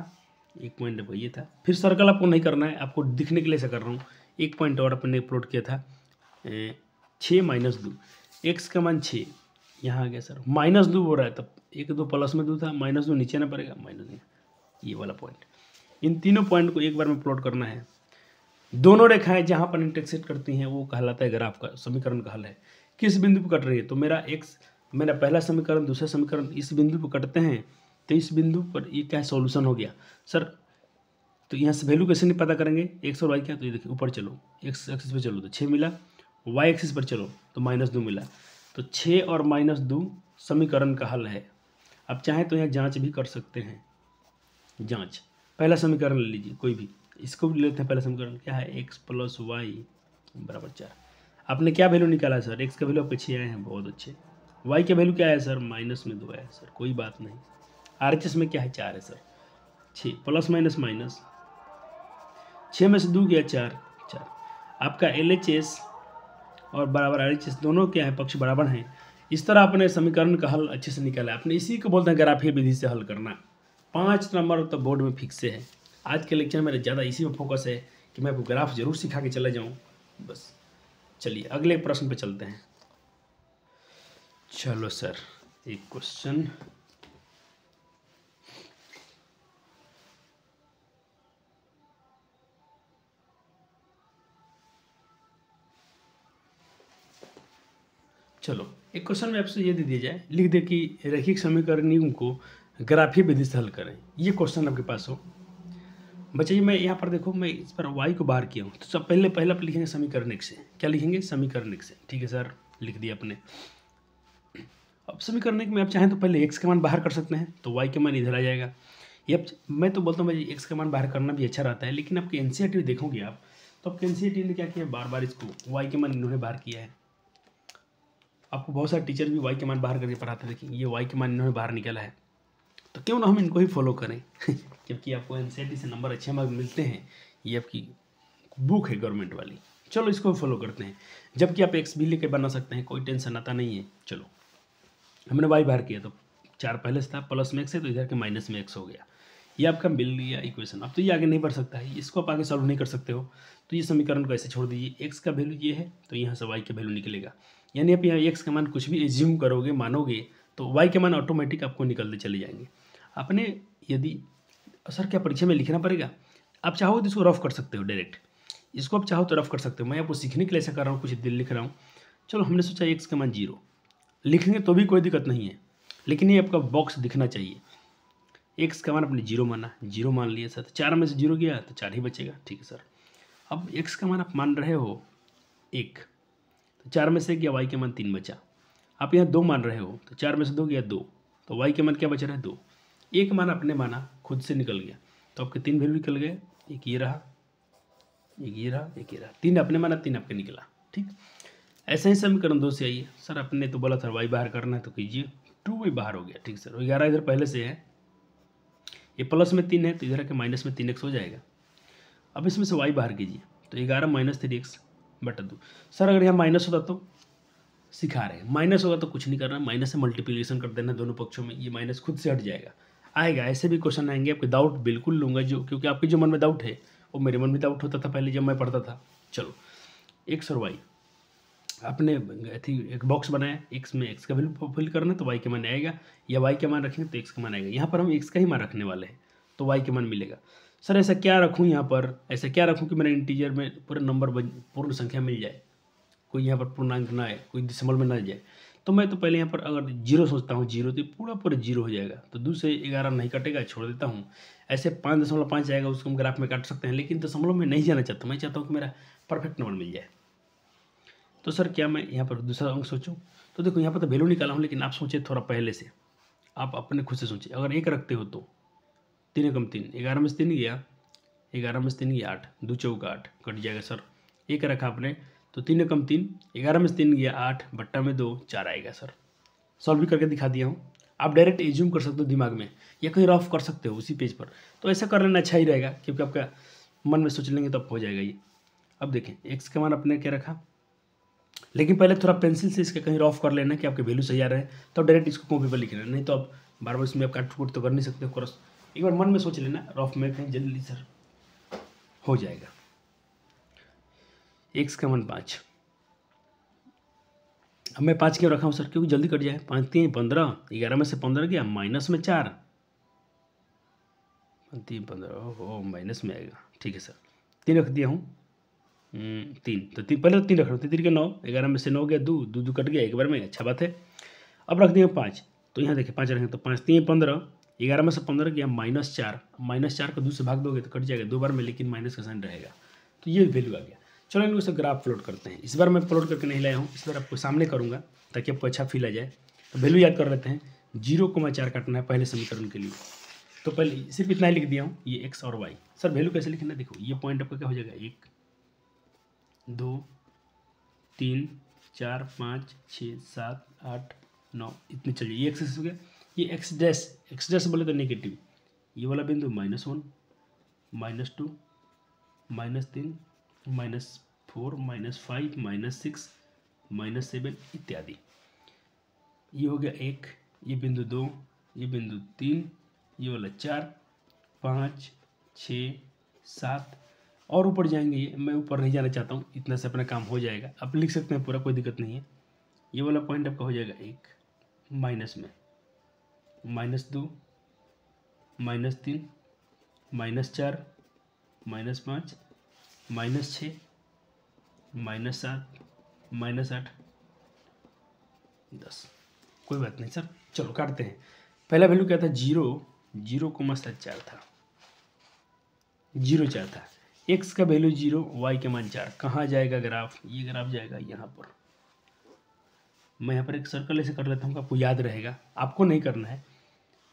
Speaker 1: एक पॉइंट आपका ये था। फिर सर्कल आपको नहीं करना है, आपको दिखने के लिए ऐसा कर रहा हूँ। एक पॉइंट और अपने प्लॉट किया था 6 - 2, x का मान 6, यहाँ आ गया सर। -2 हो रहा है, तब 1 2 प्लस में 2 था, -2 नीचे ना पड़ेगा, -2, ये वाला पॉइंट। इन तीनों पॉइंट को एक बार में प्लॉट करना है। दोनों रेखाएं जहाँ पर इंटरसेक्ट करती हैं वो कहलाता है ग्राफ का समीकरण का हल है। किस बिंदु पर कट रही है, तो मेरा पहला समीकरण, दूसरा समीकरण इस बिंदु पर कटते हैं, तो इस बिंदु पर ये क्या सॉल्यूशन हो गया सर। तो यहाँ से वैल्यू कैसे नहीं पता करेंगे, एक्स और वाई क्या, तो ये देखिए ऊपर चलो, एक्स एक्सिस पर चलो तो 6 मिला, वाई एक्सिस पर चलो तो -2 मिला, तो 6 और -2 समीकरण का हल है। अब चाहें तो यहाँ जाँच भी कर सकते हैं, जाँच। पहला समीकरण ले लीजिए कोई भी, इसको भी लेते हैं। पहला समीकरण क्या है, x + y = 4। आपने क्या वैल्यू निकाला सर, x का वैल्यू आपके 6 आए हैं, बहुत अच्छे। y का वैल्यू क्या है सर, -2 है सर, कोई बात नहीं। RHS में क्या है, 4 है सर, 6 +- 6 में से 2 गया 4 4। आपका LHS और बराबर RHS दोनों क्या है, पक्ष बराबर हैं। इस तरह आपने समीकरण का हल अच्छे से निकाला। आपने इसी को बोलते हैं ग्राफीय विधि से हल करना। 5 नंबर तो बोर्ड में फिक्स है। आज के लेक्चर में मेरा ज़्यादा इसी में फोकस है कि मैं आपको ग्राफ जरूर सिखा के चला जाऊँ, बस चलिए अगले प्रश्न पे चलते हैं। चलो सर, एक क्वेश्चन, चलो एक क्वेश्चन में आपसे ये दे दिया जाए, लिख दे कि रैखिक समीकरण को ग्राफीय विधि से हल करें। ये क्वेश्चन आपके पास हो बच्चे, मैं यहाँ पर देखो, मैं इस पर y को बाहर किया हूँ, तो सब पहले आप लिखेंगे समीकरण एक से। क्या लिखेंगे? समीकरण एक से। ठीक है सर, लिख दिया आपने। अब समीकरण एक में आप चाहें तो पहले x का मान बाहर कर सकते हैं, तो y का मान इधर आ जाएगा। ये मैं तो बोलता हूँ भाई x का मान बाहर करना भी अच्छा रहता है, लेकिन आपके एनसीईआरटी देखोगे आप, तो आपके एनसीईआरटी ने क्या किया, बार बार इसको y के मान इन्होंने बाहर किया है। आपको बहुत सारे टीचर भी y के मान बाहर करके पढ़ाते, देखिए ये y के मान इन्होंने बाहर निकाला है, तो क्यों ना हम इनको ही फॉलो करें क्योंकि आपको एनसीईआरटी से नंबर अच्छे मार्क्स मिलते हैं, ये आपकी बुक है गवर्नमेंट वाली। चलो इसको फॉलो करते हैं, जबकि आप एक्स भी लेके बना सकते हैं, कोई टेंशन आता नहीं है। चलो हमने वाई बाहर किया, तो 4 पहले से था, प्लस में एक्स है तो इधर के माइनस में एक्स हो गया। ये आपका मिल गया इक्वेशन। अब तो ये आगे नहीं बढ़ सकता है, इसको आप आगे सॉल्व नहीं कर सकते हो, तो ये समीकरण को ऐसे छोड़ दीजिए। एक्स का वैल्यू ये है तो यहाँ से वाई का वैल्यू निकलेगा, यानी आप यहाँ एक्स का मान कुछ भी एज्यूम करोगे, मानोगे, तो वाई के मान ऑटोमेटिक आपको निकलते चले जाएंगे। आपने यदि सर क्या परीक्षा में लिखना पड़ेगा, आप चाहो तो इसको रफ कर सकते हो डायरेक्ट, इसको आप चाहो तो रफ कर सकते हो। मैं आपको सीखने के लिए ऐसा कर रहा हूँ, कुछ दिल लिख रहा हूँ। चलो हमने सोचा एक्स का मान 0 लिखेंगे तो भी कोई दिक्कत नहीं है, लेकिन ये आपका बॉक्स दिखना चाहिए। एक्स का मान अपने 0 माना, 0 मान लिया सर, 4 में से 0 गया तो 4 ही बचेगा। ठीक है सर, अब एक्स का मान आप मान रहे हो 1, तो 4 में से गया वाई के मान 3 बचा। आप यहाँ 2 मान रहे हो, तो 4 में से 2 गया 2, तो वाई के मान क्या बच रहा है 2। एक मान आपने माना, खुद से निकल गया, तो आपके 3 वैल्यू निकल गए, एक ये रहा, एक ये रहा, एक ये रहा। 3 आपने माना, 3 आपके निकला। ठीक, ऐसे ही समीकरण 2 से आइए। सर आपने तो बोला था वाई बाहर करना है, तो कीजिए, 2 वाई बाहर हो गया। ठीक सर, 11 इधर पहले से है, ये प्लस में 3 है तो इधर के माइनस में 3x हो जाएगा। अब इसमें से y बाहर कीजिए, तो 11 माइनस 3x बटा 2। सर अगर यहाँ माइनस होता तो सिखा रहे हैं, माइनस होगा तो कुछ नहीं करना, माइनस से मल्टीप्लिकेशन कर देना दोनों पक्षों में, ये माइनस खुद से हट जाएगा। आएगा, ऐसे भी क्वेश्चन आएंगे, आपके डाउट बिल्कुल लूँगा, जो क्योंकि आपके जो मन में डाउट है वो मेरे मन में डाउट होता था पहले जब मैं पढ़ता था। चलो एक्स और वाई, आपने एक बॉक्स बनाया, एक्स में एक्स का वैल्यू फिल करना है तो वाई के मान आएगा, या वाई के मान रखेंगे तो एक्स का मान आएगा। यहाँ पर हम एक्स का ही मान रखने वाले हैं, तो वाई के मान मिलेगा। सर ऐसा क्या रखूँ यहाँ पर, ऐसा क्या रखूँ कि मेरा इंटीजर में पूरा नंबर पूर्ण संख्या मिल जाए, कोई यहाँ पर पूर्णांक ना आए, कोई दशमलव में ना जाए। तो मैं तो पहले यहाँ पर अगर 0 सोचता हूँ, 0 तो पूरा 0 हो जाएगा, तो 2 से 11 नहीं कटेगा, छोड़ देता हूँ। ऐसे 5.5 जाएगा, उसको हम ग्राफ में काट सकते हैं, लेकिन दशमलव में नहीं जाना चाहता, मैं चाहता हूँ कि मेरा परफेक्ट नंबर मिल जाए। तो सर क्या मैं यहाँ पर दूसरा अंक सोचूं, तो देखो यहाँ पर तो वैल्यू निकाला हूँ, लेकिन आप सोचिए थोड़ा पहले से, आप अपने खुद से सोचिए। अगर 1 रखते हो तो 3 कम 3, 11 में से 3 गया, 11 में से 3 गया 8, 2 चौका 8 कट जाएगा सर। 1 रखा आपने तो 3 कम 3, 11 में से 3 गया 8 बट्टा में 2, 4 आएगा सर। सॉल्व भी करके दिखा दिया हूँ, आप डायरेक्ट एज्यूम कर सकते हो दिमाग में, या कहीं रफ कर सकते हो उसी पेज पर, तो ऐसा कर लेना अच्छा ही रहेगा, क्योंकि आपका मन में सोच लेंगे तो अब हो जाएगा ये। अब देखें एक्स का मान अपने क्या रखा, लेकिन पहले थोड़ा पेंसिल से इसके कहीं रफ कर लेना कि आपके वैल्यू सही आ रहे हैं, तो डायरेक्ट इसको कॉपी पर लिखना, नहीं तो आप बार बार इसमें आप काट कूट तो कर नहीं सकते हो क्रॉस। एक बार मन में सोच लेना, रफ में कहीं जल्दी सर हो जाएगा। एक्स का मान 5, अब मैं 5 क्यों रखा हूँ सर, क्योंकि जल्दी कट जाए। 5 3 15, 11 में से 15 गया, माइनस में 4, 3 15 ओ माइनस में आएगा। ठीक है सर, 3 रख दिया हूँ, 3 तो 3 पहले तो 3 रख रहा हूँ, 3 के 9, 11 में से 9 गया, 2 2 कट गया एक बार में, अच्छा बात है। अब रख दिया 5, तो यहाँ देखिए 5 रखें तो 5 3 15, 11 में से 15 गया, -4, -4 को 2 से भाग दोगे तो कट जाएगा 2 बार में, लेकिन माइनस का साइन रहेगा, तो ये वैल्यू आ गया। चलो इनको से ग्राफ प्लॉट करते हैं। इस बार मैं प्लॉट करके नहीं लाया हूँ, इस बार आपको सामने करूँगा ताकि आपको अच्छा फील आ जाए। तो वैल्यू याद कर लेते हैं, 0,4 काटना है पहले समीकरण के लिए, तो पहले सिर्फ इतना ही लिख दिया हूँ, ये एक्स और वाई। सर वैल्यू कैसे लिखना है, देखो ये पॉइंट आपका क्या हो जाएगा, 1 2 3 4 5 6 7 8 9 इतने चलिए, ये एक्स हो गया। ये एक्स डैश बोले तो नेगेटिव, ये वाला बिंदु -1 -2 -3 -4 -5 -6 -7 इत्यादि। ये हो गया 1, ये बिंदु 2, ये बिंदु 3, ये वाला 4 5 6 7 और ऊपर जाएंगे, ये मैं ऊपर नहीं जाना चाहता हूँ, इतना से अपना काम हो जाएगा। आप लिख सकते हैं पूरा, कोई दिक्कत नहीं है। ये वाला पॉइंट आपका हो जाएगा 1, माइनस में -2, -3, -4, -5, -6, -7, -8, 10। कोई बात नहीं सर, चलो काटते हैं। पहला वैल्यू क्या था? 0,4 था, 0,4 था। x का वैल्यू 0, y के मान 4। कहाँ जाएगा ग्राफ? ये ग्राफ जाएगा यहाँ पर। मैं यहाँ पर एक सर्कल ऐसे कर लेता हूँ, आपको याद रहेगा, आपको नहीं करना है।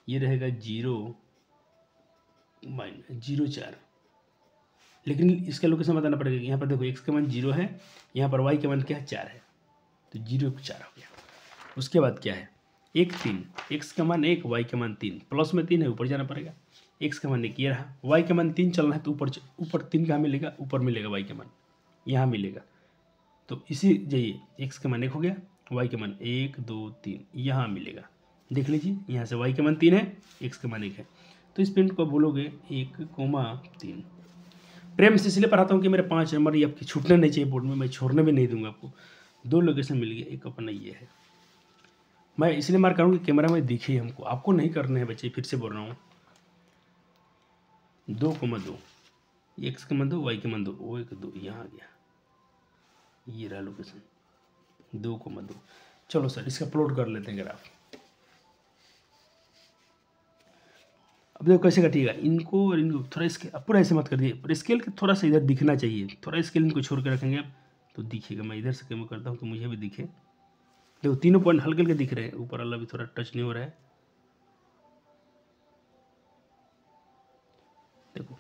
Speaker 1: ये रहेगा 0,4, लेकिन इसका लोकेशन बताना पड़ेगा। यहाँ पर देखो x का मान 0 है, यहाँ पर y के मान क्या है? 4 है, तो 0,4 हो गया। उसके बाद क्या है? 1, 3, x का मान 1, y का मान 3, प्लस में 3 है, ऊपर जाना पड़ेगा। x का मान 1 ये रहा, y का मान 3 चलना है, तो ऊपर 3 कहाँ मिलेगा? ऊपर मिलेगा y का मान, यहाँ मिलेगा। तो इसी जाइए, x का मान 1 हो गया, y का मान 1, 2, 3 यहाँ मिलेगा। देख लीजिए, यहाँ से y का मान 3 है, x का मान 1 है, तो इस पिंड को बोलोगे 1,3। प्रेम से इसलिए पढ़ाता हूँ कि मेरे 5 नंबर ये आपकी छूटने नहीं चाहिए बोर्ड में, मैं छोड़ने भी नहीं दूंगा आपको। 2 लोकेशन मिल गया, एक अपना ये है। मैं इसलिए मार्क करूँगी कैमरा में दिखे हमको, आपको नहीं करने हैं बच्चे, फिर से बोल रहा हूँ। 2,2, x का मान 2, y का मान 2, 1, 2 यहाँ आ गया, ये रहा लोकेशन 2,2। चलो सर, इसका प्लॉट कर लेते हैं ग्राफ। अब देखो कैसे कटिएगा, इनको और इनको थोड़ा स्केल, पूरा ऐसे मत कर दिए, पर स्केल के थोड़ा सा इधर दिखना चाहिए, थोड़ा स्केल इनको छोड़ के रखेंगे आप तो दिखेगा। मैं इधर से कैम करता हूँ तो मुझे भी दिखे। देखो तीनों पॉइंट हल्के हल्के दिख रहे हैं, ऊपर वाला भी थोड़ा टच नहीं हो रहा है। देखो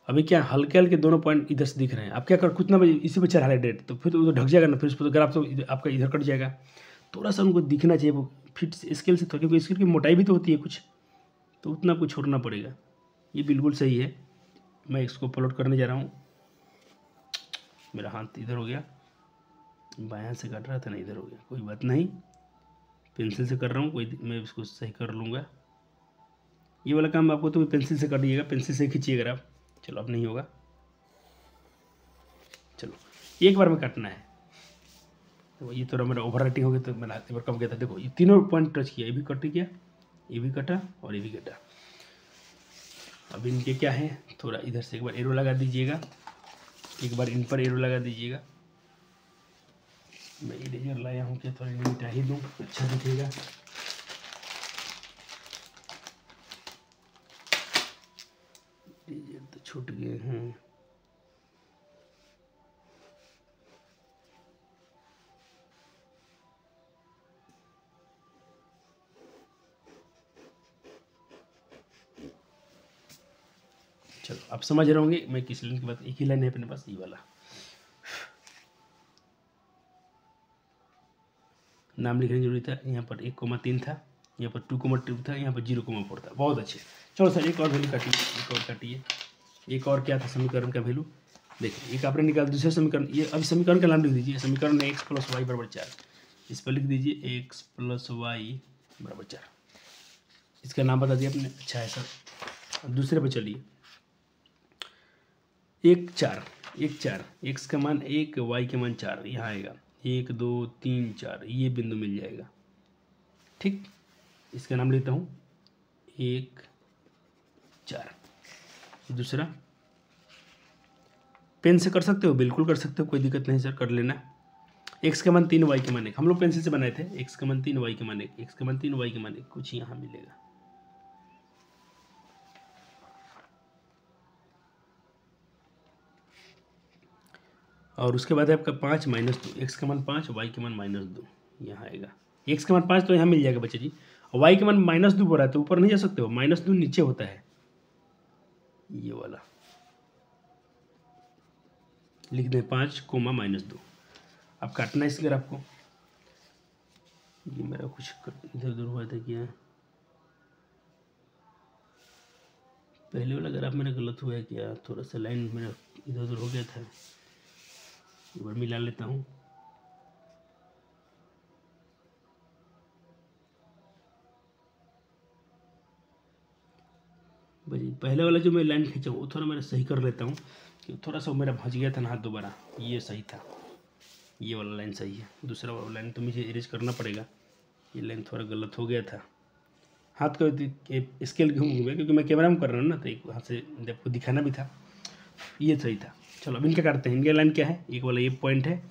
Speaker 1: अभी क्या हल्के हल्के दोनों पॉइंट इधर से दिख रहे हैं। आप क्या कर, कितना बजे इसी पे चढ़ा डेट, तो फिर तो ढक जाएगा ना, फिर उस पर ग्राफ तो आपका इधर कट जाएगा। थोड़ा सा उनको दिखना चाहिए वो फिट स्केल से, क्योंकि स्केल की मोटाई भी तो होती है कुछ, तो उतना कुछ छोड़ना पड़ेगा। ये बिल्कुल सही है। मैं इसको प्लॉट करने जा रहा हूँ। मेरा हाथ इधर हो गया, बायां से काट रहा था ना, इधर हो गया, कोई बात नहीं, पेंसिल से कर रहा हूँ, मैं इसको सही कर लूँगा। ये वाला काम आपको तो पेंसिल से कर दीजिएगा, पेंसिल से खींचिएगा आप। चलो अब नहीं होगा, चलो एक बार में काटना है। तो ये थोड़ा मेरा ओवर राइटिंग हो गया, तो मैंने एक बार कम किया था। देखो ये तीनों पॉइंट टच किया, ये भी कट गया, ये भी कटा और ये भी कटा। अब इनके क्या है, थोड़ा इधर से एक बार एरो लगा दीजिएगा, एक बार इन पर एरो लगा दीजिएगा। मैं इरेजर लाया हूँ, क्या थोड़ा मिटा ही दूँ, अच्छा दिखेगा। इरेजर तो छूट गए हैं। चलो आप समझ रहे होंगे मैं किस लाइन की बात, एक ही लाइन है अपने पास, ये वाला। नाम लिखने की जरूरत था, यहाँ पर 1,3 था, यहाँ पर 2,2 था, यहाँ पर 0,4 था। बहुत अच्छे। चलो सर एक और वैल्यू काटिए, एक और काटिए। एक और क्या था समीकरण का वैल्यू? देखिए एक आपने निकाल, दूसरे समीकरण, ये अभी समीकरण का नाम लिख दीजिए। समीकरण में x + y = 4, इस पर लिख दीजिए x + y = 4। इसका नाम बता दिया आपने, अच्छा है सर। अब दूसरे पर चलिए, 1, 4, 1, 4, x का मान 1, y के मान 4, यहाँ आएगा 1, 2, 3, 4, ये बिंदु मिल जाएगा। ठीक, इसका नाम लेता हूँ 1, 4। दूसरा पेन से कर सकते हो, बिल्कुल कर सकते हो, कोई दिक्कत नहीं सर, कर लेना। x का मान 3, y के मान 1, हम लोग पेंसिल से बनाए थे। x का मान 3, y के मान 1, x का मान 3, y के मान 1, कुछ यहाँ मिलेगा। और उसके बाद है आपका 5 - 2, x का मान 5, y के मान -2, यहाँ आएगा। x का मान 5 तो यहाँ मिल जाएगा बच्चे जी, और y के मान -2 हो रहा है, तो ऊपर नहीं जा सकते हो, -2 नीचे होता है, ये वाला लिख दें 5, -2। अब काटना है इस ग्राफ को। ये मेरा कुछ इधर उधर हुआ था क्या, पहले वाला ग्राफ मेरा गलत हुआ है क्या? थोड़ा सा लाइन मेरा इधर उधर हो गया था, एक बार मिला लेता हूँ। भाई पहले वाला जो मैं लाइन खींचा वो थोड़ा मैं सही कर लेता हूँ, कि थोड़ा सा मेरा भज गया था ना हाथ दोबारा, ये सही था, ये वाला लाइन सही है, दूसरा वाला लाइन तो मुझे इरेज करना पड़ेगा, ये लाइन थोड़ा गलत हो गया था। हाथ को स्केल घूम गया क्योंकि मैं कैमरा में कर रहा हूँ ना, तो एक हाथ से आपको दिखाना भी था, ये सही था। चलो अब इनका काटते हैं। इनका लाइन क्या है, एक वाला ये पॉइंट है,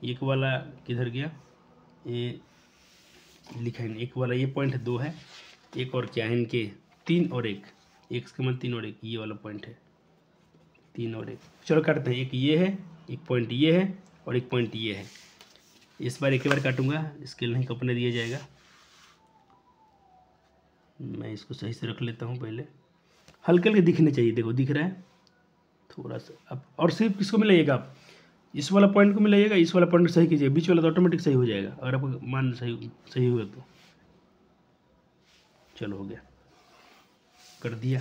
Speaker 1: एक वाला किधर गया, ये लिखा है, एक वाला ये पॉइंट है, 2 है, एक और क्या है इनके 3 और 1, एक के मन 3 और 1, ये वाला पॉइंट है 3 और 1। चलो काटते हैं। एक ये है, एक पॉइंट ये है और एक पॉइंट ये है। इस बार एक बार काटूंगा, स्केल नहीं कपने दिया जाएगा। मैं इसको सही से रख लेता हूँ पहले, हल्के हल्के दिखने चाहिए। देखो दिख रहा है थोड़ा सा। अब और सिर्फ किसको मिलाइएगा आप, इस वाला पॉइंट को मिलाइएगा, इस वाला पॉइंट सही कीजिए, बीच वाला तो ऑटोमेटिक सही हो जाएगा अगर आपको मान सही होगा तो। चलो हो गया, कर दिया।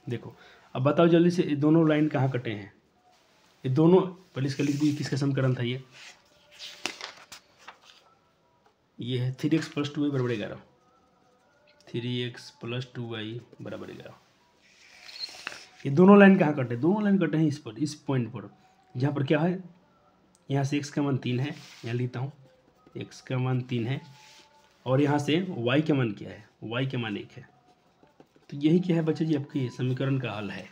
Speaker 1: देखो अब बताओ जल्दी से, ये दोनों लाइन कहाँ कटे हैं, ये दोनों, पहले इसका लिख दीजिए किसका समीकरण था ये है 3x + 2y = 11, 3x + 2y = 11। ये दोनों लाइन कहाँ कटे, दोनों लाइन कटे हैं इस पर, इस पॉइंट पर, जहाँ पर क्या है, यहाँ से x का मान 3 है, यहाँ लिखता हूँ x का मान 3 है, और यहाँ से y का मान क्या है, y का मान 1 है। तो यही क्या है बच्चे जी, आपके समीकरण का हल है।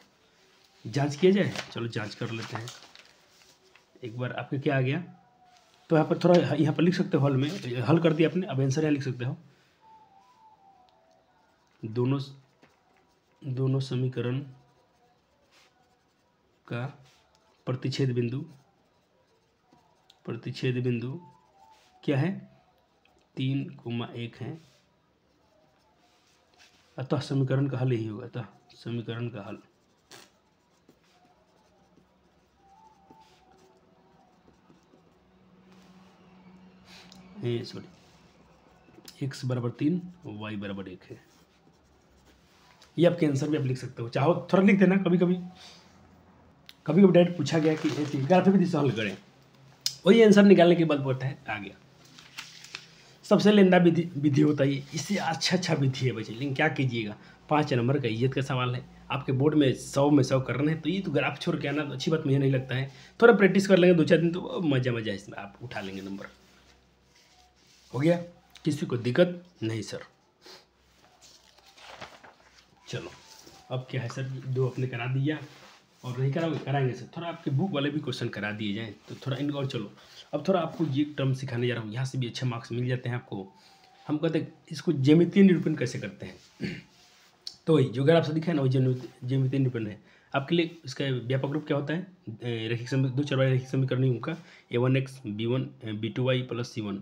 Speaker 1: जांच किया जाए, चलो जांच कर लेते हैं एक बार। आपके क्या आ गया, तो यहाँ पर थोड़ा, यहाँ पर लिख सकते हो, हल में हल कर दिया आपने, अब आंसर यहाँ लिख सकते हो। दोनों समीकरण का प्रतिच्छेद बिंदु क्या है, 3,1 है, अतः समीकरण का हल यही होगा। अतः समीकरण का हल x = 3 y = 1 है। ये आपके आंसर भी आप लिख सकते हो, चाहो थोड़ा लिख देना। कभी कभी डायरेक्ट पूछा गया कि ग्राफिक सॉल्व करें, वही आंसर निकालने के बाद बोलता है आ गया। सबसे लेंदा विधि होता है, इससे अच्छा विधि है बच्चे, लेकिन क्या कीजिएगा, 5 नंबर का इज्जत का सवाल है। आपके बोर्ड में 100 में 100 कर रहे हैं, तो ये तो ग्राफ छोड़ के आना तो अच्छी बात मुझे नहीं लगता है। थोड़ा प्रैक्टिस कर लेंगे 2-4 दिन तो मज़ा इसमें आप उठा लेंगे नंबर। हो गया, किसी को दिक्कत नहीं सर। चलो अब क्या है सर, 2 अपने करा दिया, और नहीं कराएंगे सर, थोड़ा आपके बुक वाले भी क्वेश्चन करा दिए जाएँ तो थोड़ा इनको। और चलो अब थोड़ा आपको ये टर्म सिखाने जा रहा हूँ, यहाँ से भी अच्छे मार्क्स मिल जाते हैं आपको। हम कहते हैं इसको ज्यामितीय निरूपण कैसे करते हैं। तो वही जो अगर आपसे दिखा है ना, वो ज्यामितीय निरूपण है आपके लिए। इसका व्यापक रूप क्या होता है, दो चरवाही रैखिक समीकरण होगा, a1x b1 b2y + c1,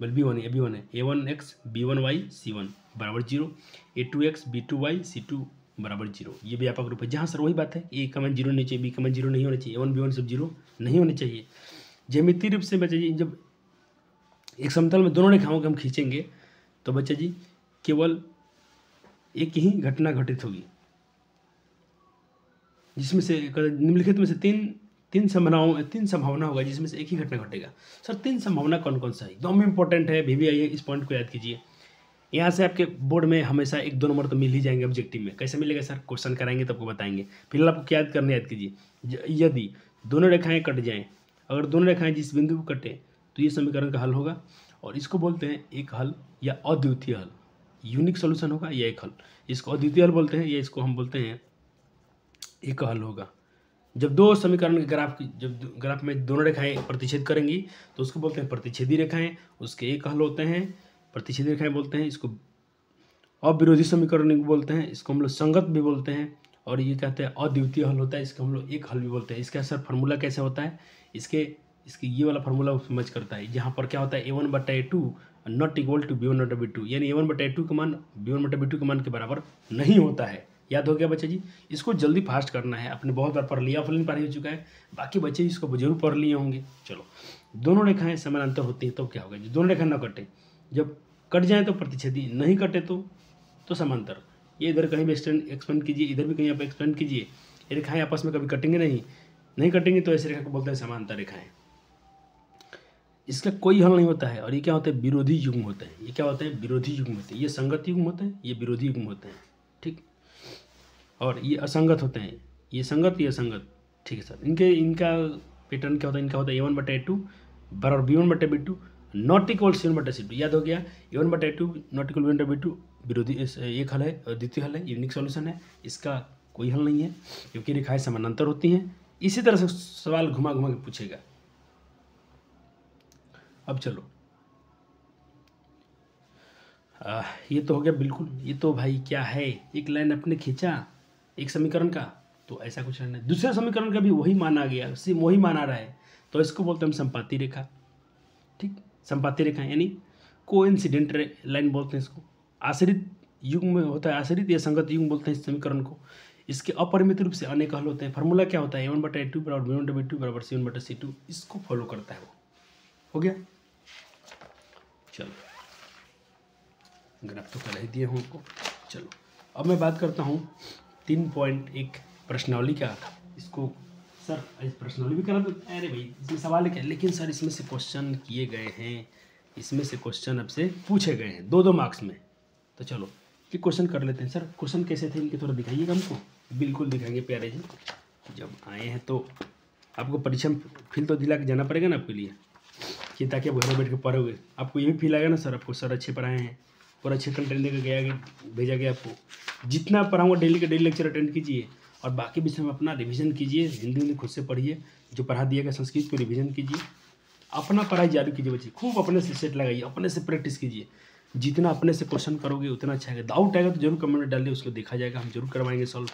Speaker 1: बल्कि b1 है a1x b1y c1 = 0, a2x b2y c2 = 0। ये व्यापक रूप है, जहाँ सर वही बात है, a का मान 0 नहीं चाहिए, b का मान 0 नहीं होना चाहिए, a1 b1 सब 0 नहीं होने चाहिए। ज्यामितीय रूप से बच्चे जी, जब एक समतल में दोनों रेखाओं को हम खींचेंगे तो बच्चे जी केवल एक ही घटना घटित होगी, जिसमें से निम्नलिखित में से तीन संभावना होगा, जिसमें से एक ही घटना घटेगा। सर 3 संभावना कौन कौन सा है, एकदम इंपॉर्टेंट है, VVI है, इस पॉइंट को याद कीजिए। यहाँ से आपके बोर्ड में हमेशा 1-2 नंबर तो मिल ही जाएंगे ऑब्जेक्टिव में। कैसे मिलेगा सर, क्वेश्चन कराएंगे तो आपको बताएंगे। फिलहाल आपको क्या याद कीजिए, यदि दोनों रेखाएं कट जाएं, अगर दोनों रेखाएं जिस बिंदु को कटे तो ये समीकरण का हल होगा, और इसको बोलते हैं एक हल या अद्वितीय हल। यूनिक सोल्यूशन होगा या एक हल, इसको अद्वितीय हल बोलते हैं, या इसको हम बोलते हैं एक हल होगा। जब 2 समीकरण के जब ग्राफ में दोनों रेखाएं प्रतिच्छेद करेंगी तो उसको बोलते हैं प्रतिच्छेदी रेखाएं, उसके एक हल होते हैं, प्रतिच्छेदी रेखाएं बोलते हैं। इसको अविरोधी समीकरण बोलते हैं, इसको हम लोग संगत भी बोलते हैं, और ये कहते हैं अद्वितीय हल होता है, इसको हम लोग एक हल भी बोलते हैं। इसका सर फार्मूला कैसे होता है, इसके ये वाला फार्मूला समझ करता है, जहाँ पर क्या होता है a1/a2 not equal to b1/b2, यानी a1/a2 का मान b1/b2 के मान के बराबर नहीं होता है। याद हो गया बच्चे जी, इसको जल्दी फास्ट करना है, आपने बहुत बार पढ़ लिया, फलन पढ़ हो चुका है, बाकी बच्चे इसको जरूर पढ़ लिए होंगे। चलो, दोनों रेखाएं समानांतर होती हैं तो क्या होगा, दोनों रेखाएं न कटे, जब कट जाए तो प्रतिच्छेदी, नहीं कटे तो समांतर। ये इधर कहीं भी एक्सपेंड कीजिए, इधर भी कहीं आप एक्सपेंड कीजिए, ये रेखाएं आपस में कभी कटेंगे नहीं कटेंगे, तो ऐसे रेखा को बोलते हैं समांतर रेखाएं। इसका कोई हल नहीं होता है, और ये क्या होता है, विरोधी युग्म होते हैं। ये क्या होते हैं, विरोधी युग्म होते हैं। ये संगत युग्म होते हैं, ये विरोधी युग्म होते हैं, ठीक। और ये असंगत होते हैं, ये संगत, ये असंगत, ठीक है सर। इनका पैटर्न क्या होता है, इनका होता है A1/A2 बराबर B1/B2 नॉट इक्वल C1/C2। याद हो गया, A1/A2 नॉट इक्वल B1/B2 विरोधी एक हल है और द्वितीय हल है, यूनिक सॉल्यूशन है, इसका कोई हल नहीं है क्योंकि रेखाएं समानांतर होती हैं। इसी तरह से सवाल घुमा घुमा के पूछेगा। अब चलो ये तो हो गया बिल्कुल। ये तो भाई क्या है, एक लाइन अपने खींचा एक समीकरण का, तो ऐसा कुछ नहीं। दूसरे समीकरण का भी वही माना गया, सेम वही माना रहा है, तो इसको बोलते हैं हम संपाती रेखा। ठीक, संपाती रेखा यानी कोइंसिडेंट लाइन बोलते हैं इसको। आश्रित युग्म में होता है, आश्रित या संगत युग्म बोलते हैं इस समीकरण को। इसके अपरिमित रूप से अनेक हल होते हैं। फार्मूला क्या होता है, A1/A2 बराबर B1/B2 बराबर C1/C2, इसको फॉलो करता है वो। हो गया, चलो ग्राफ तो कर ही दिए हूँ आपको। चलो अब मैं बात करता हूँ 3.1 प्रश्नावली का। इसको सर इस प्रश्नावली भी करा दो। अरे भाई इसमें सवाल है क्या, लेकिन सर इसमें से क्वेश्चन किए गए हैं, इसमें से क्वेश्चन अब से पूछे गए हैं 2-2 मार्क्स में। तो चलो कि क्वेश्चन कर लेते हैं। सर क्वेश्चन कैसे थे इनके थोड़ा दिखाइएगा हमको। बिल्कुल दिखाएंगे प्यारे जी, जब आए हैं तो आपको परीक्षा में फील तो दिला के जाना पड़ेगा ना आपके लिए, कि ताकि आप घर में बैठ के पढ़ोगे। आपको ये भी फील आएगा ना सर आपको सर अच्छे पढ़ाए हैं और अच्छे कंटेंट देकर गया भेजा गया आपको। जितना पढ़ाऊँगा डेली के डेली लेक्चर अटेंड कीजिए और बाकी विषय में अपना रिवीजन कीजिए। हिंदी खुद से पढ़िए, जो पढ़ा दिया गया संस्कृत को रिवीजन कीजिए, अपना पढ़ाई जारी कीजिए बच्चे। खूब अपने से सेट लगाइए, अपने से प्रैक्टिस कीजिए। जितना अपने से क्वेश्चन करोगे उतना अच्छा है। डाउट आएगा तो जरूर कमेंट में डालिए, उसको देखा जाएगा, हम जरूर करवाएंगे सॉल्व।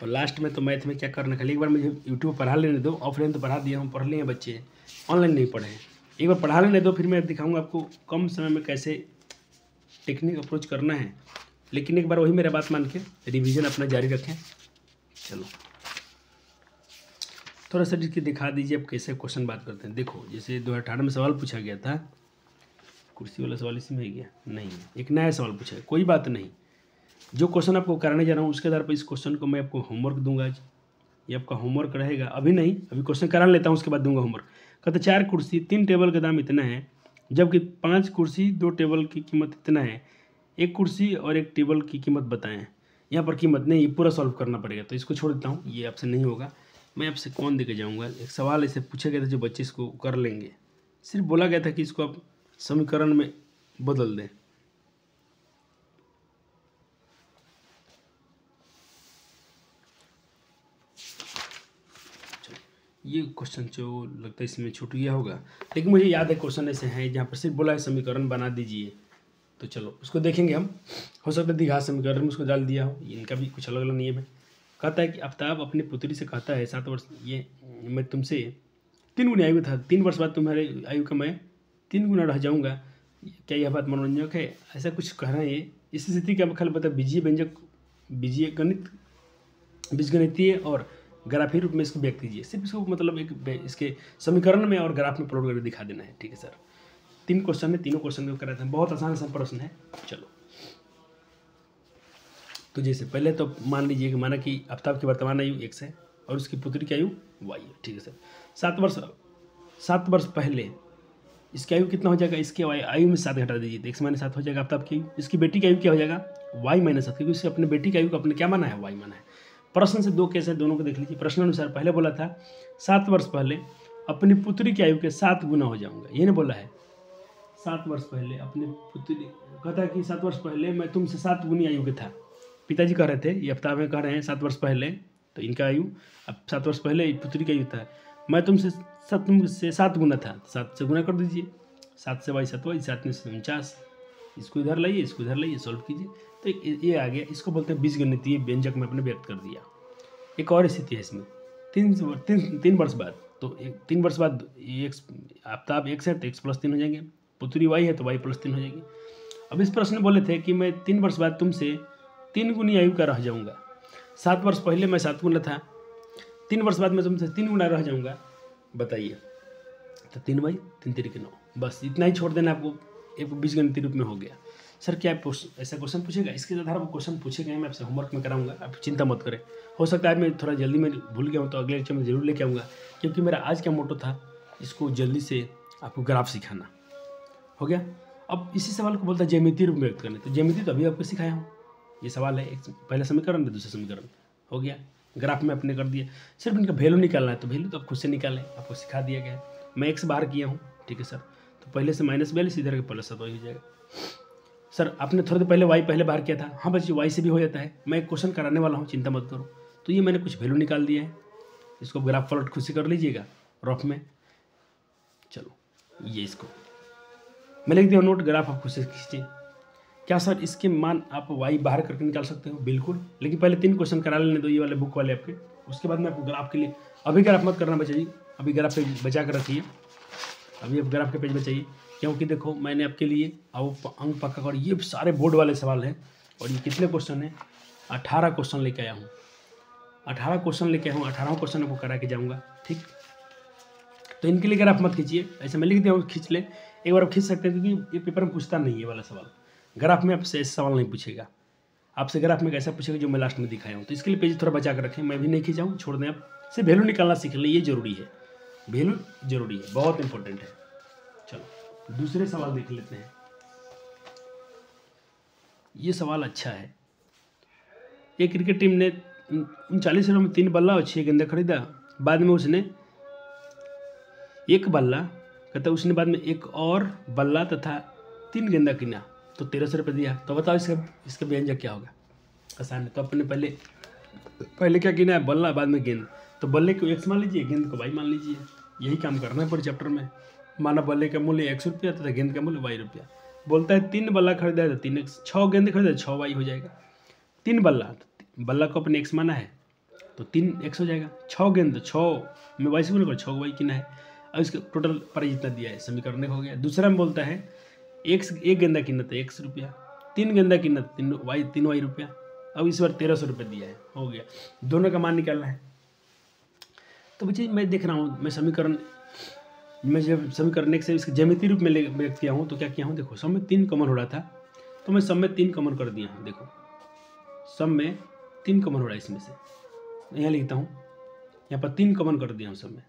Speaker 1: और लास्ट में तो मैथ में क्या करना, खाली एक बार मुझे यूट्यूब पढ़ा लेने दो। ऑफलाइन तो पढ़ा दिया हूँ, पढ़ लिए हैं बच्चे, ऑनलाइन नहीं पढ़े हैं। एक बार पढ़ा लेने दो, फिर मैं दिखाऊंगा आपको कम समय में कैसे टेक्निक अप्रोच करना है। लेकिन एक बार वही मेरा बात मान के रिवीजन अपना जारी रखें। चलो थोड़ा सा इसकी दिखा दीजिए, अब कैसे क्वेश्चन बात करते हैं। देखो जैसे 2018 में सवाल पूछा गया था, कुर्सी वाला सवाल इसी में ही गया नहीं, एक नया सवाल पूछा है, कोई बात नहीं। जो क्वेश्चन आपको कराने जा रहा हूँ उसके आधार पर इस क्वेश्चन को मैं आपको होमवर्क दूंगा आज। ये आपका होमवर्क रहेगा, अभी नहीं, अभी क्वेश्चन करा लेता हूँ उसके बाद दूंगा होमवर्क। कहते 4 कुर्सी 3 टेबल का दाम इतना है, जबकि 5 कुर्सी 2 टेबल की कीमत इतना है। एक कुर्सी और एक टेबल की कीमत बताएं। यहाँ पर कीमत नहीं, ये पूरा सॉल्व करना पड़ेगा, तो इसको छोड़ देता हूँ, ये आपसे नहीं होगा। मैं आपसे कौन देके जाऊँगा, एक सवाल ऐसे पूछे गए थे जो बच्चे इसको कर लेंगे। सिर्फ बोला गया था कि इसको आप समीकरण में बदल दें। ये क्वेश्चन जो लगता है इसमें छूट गया होगा, लेकिन मुझे याद है क्वेश्चन ऐसे हैं जहाँ पर सिर्फ बोला है समीकरण बना दीजिए। तो चलो उसको देखेंगे हम, हो सकता है द्विघात समीकरण में उसको डाल दिया हो। इनका भी कुछ अलग अलग नियम है। कहता है कि आफ्ताब अपनी पुत्री से कहता है 7 वर्ष ये मैं तुमसे 3 गुना आयु था, 3 वर्ष बाद तुम्हारे आयु का मैं 3 गुना रह जाऊँगा। क्या यह बात मनोरंजक है, ऐसा कुछ कह रहे हैं। इस स्थिति का ख्याल पता बीजीय व्यंजक बीजीय गणित बीजगणितीय और ग्राफी रूप में इसको व्यक्त कीजिए। सिर्फ इसको मतलब एक इसके समीकरण में और ग्राफ में प्लॉट करके दिखा देना है। ठीक है सर, 3 क्वेश्चन है, तीनों क्वेश्चन को कराते हैं, बहुत आसान सा प्रश्न है। चलो तो जैसे पहले तो मान लीजिए कि माना कि आफ्ताब की वर्तमान आयु x है और उसकी पुत्री की आयु y है। ठीक है सर, 7 वर्ष पहले इसकी आयु कितना हो जाएगा, इसके आयु में 7 घटा दीजिए तो x - 7 हो जाएगा आफ्ताब की। इसकी बेटी की आयु क्या हो जाएगा y - 7, क्योंकि उससे अपने बेटी की आयु को अपने क्या माना है y माना है। प्रश्न से 2 केस है, दोनों को देख लीजिए। प्रश्न अनुसार पहले बोला था 7 वर्ष पहले अपनी पुत्री की आयु के 7 गुना हो जाऊंगा, ये नहीं बोला है 7 वर्ष पहले अपनी पुत्री, कहता है कि 7 वर्ष पहले मैं तुमसे 7 गुनी आयु के था। पिताजी कह रहे थे, ये आफ्ताब में कह रहे हैं 7 वर्ष पहले, तो इनका आयु अब 7 वर्ष पहले पुत्री का आयु था, मैं तुमसे 7 गुना था, 7 से गुना कर दीजिए, 7 से 22 7 7 49, इसको इधर लाइए, इसको इधर लाइए, सॉल्व कीजिए तो ये आ गया। इसको बोलते हैं बीजगणितीय व्यंजक में अपने व्यक्त कर दिया। एक और स्थिति है इसमें 3 वर्ष बाद, तो 3 वर्ष बाद आफ्ताब x है तो x + 3 हो जाएंगे, पुत्री y है तो y + 3 हो जाएगी। अब इस प्रश्न में बोले थे कि मैं 3 वर्ष बाद तुमसे 3 गुनी आयु का रह जाऊंगा। 7 वर्ष पहले मैं 7 गुना था, 3 वर्ष बाद मैं तुमसे 3 गुना रह जाऊंगा, बताइए। तो 3 बाई 3 3 9, बस इतना ही छोड़ देना आपको, एक बीजगणितीय रूप में हो गया। सर क्या ऐसा क्वेश्चन पूछेगा, इसके आधार पर क्वेश्चन पूछे गए, मैं आपसे होमवर्क में कराऊंगा, आप चिंता मत करें। हो सकता है मैं थोड़ा जल्दी में भूल गया हूँ, तो अगले लेक्चर में जरूर लेके आऊँगा, क्योंकि मेरा आज का मोटो था इसको जल्दी से आपको ग्राफ सिखाना। हो गया। अब इसी सवाल को बोलता है ज्यामितीय रूप में व्यक्त करने, तो ज्यामिति तो अभी आपको सिखाया हूँ, ये सवाल है, एक पहला समीकरण है, दूसरा समीकरण हो गया। ग्राफ में अपने कर दिया, सिर्फ इनका वैल्यू निकालना है, तो वैल्यू तो आप खुद से निकालें, आपको सिखा दिया गया है। मैं एक्स बाहर किया हूँ, ठीक है सर, तो पहले से -42 इधर के प्लस 7 हो जाएगा। सर आपने थोड़ी देर पहले वाई पहले बाहर किया था, हाँ बच्चे वाई से भी हो जाता है, मैं एक क्वेश्चन कराने वाला हूँ, चिंता मत करो। तो ये मैंने कुछ वैल्यू निकाल दिया है, इसको ग्राफ प्लॉट खुद से कर लीजिएगा रफ में। चलो ये इसको मैं लिख दिया नोट, ग्राफ आप खुद से खींचिए। क्या सर इसके मान आप वाई बाहर करके निकाल सकते हो? बिल्कुल, लेकिन पहले 3 क्वेश्चन करा लेने दो ये वाले बुक वाले आपके, उसके बाद मैं आपको ग्राफ के लिए, अभी ग्राफ मत करना बच्चा जी, अभी ग्राफ पेज बचा कर रखिए, अभी आप ग्राफ के पेज बचाइए, क्योंकि देखो मैंने आपके लिए अब अंक पक्का कर, ये सारे बोर्ड वाले सवाल हैं, और ये कितने क्वेश्चन हैं? 18 क्वेश्चन लेके आया हूँ, 18 क्वेश्चन लेके आया हूँ, 18 क्वेश्चन आपको करा के जाऊँगा, ठीक। तो इनके लिए ग्राफ मत खींचिए, ऐसे मैं लिख दिया हूँ, खींच ले, एक बार आप खींच सकते हैं, क्योंकि ये पेपर में पूछता नहीं है वाला सवाल, ग्राफ में आपसे ऐसे सवाल नहीं पूछेगा, आपसे ग्राफ में कैसा पूछेगा जो मैं लास्ट में दिखाया हूँ। तो इसके लिए पेज थोड़ा बचा कर रखें, मैं भी नहीं खींचाऊँ, छोड़ दें, आप सिर्फ वैल्यू निकालना सीख लें, ये जरूरी है, वैल्यू जरूरी है, बहुत इंपॉर्टेंट है। चलो दूसरे सवाल देख लेते हैं, ये सवाल अच्छा है। एक क्रिकेट टीम ने 39 ओवर में 3 बल्ला और 6 गेंदे खरीदा, बाद में उसने एक बल्ला, कहता उसने बाद में एक और बल्ला तथा 3 गेंदा किना, तो 1300 रुपये दिया। तो बताओ इसका व्यंजक क्या होगा? आसान है, तो अपने पहले क्या किना है? बल्ला, बाद में गेंद, तो बल्ले को एक्स मान लीजिए, गेंद को वाई मान लीजिए, यही काम करना है पूरे चैप्टर में। माना बल्ले का मूल्य 100 रुपया तथा गेंद का मूल्य वाई रुपया। बोलता है 3 बल्ला खरीदा है तो 3x, 6 गेंद खरीदा है 6 वाई हो जाएगा। 3 बल्ला, बल्ला को अपने एक्स माना है तो 3x हो जाएगा, 6 गेंद 6 में वाई से बोले 6 वाई किना है। अब इसका टोटल प्राइस जितना दिया है समीकरण हो गया। दूसरा में बोलता है एक गेंदा कीमत है 1 रुपया, 3 गेंदा कीमत 3 वाई रुपया। अब इस बार 1300 रुपये दिया है, हो गया, दोनों का मान निकालना है। तो बच्चे मैं देख रहा हूँ, मैं जब समीकरण से इसके ज्यामितीय रूप में व्यक्त किया हूँ, तो क्या किया हूँ, देखो सब में 3 कॉमन हो रहा था, तो मैं सब में 3 कॉमन कर दिया हूँ। देखो सब में 3 कॉमन हो रहा है, इसमें से यहाँ लिखता हूँ, यहाँ पर 3 कॉमन कर दिया हूँ, सब में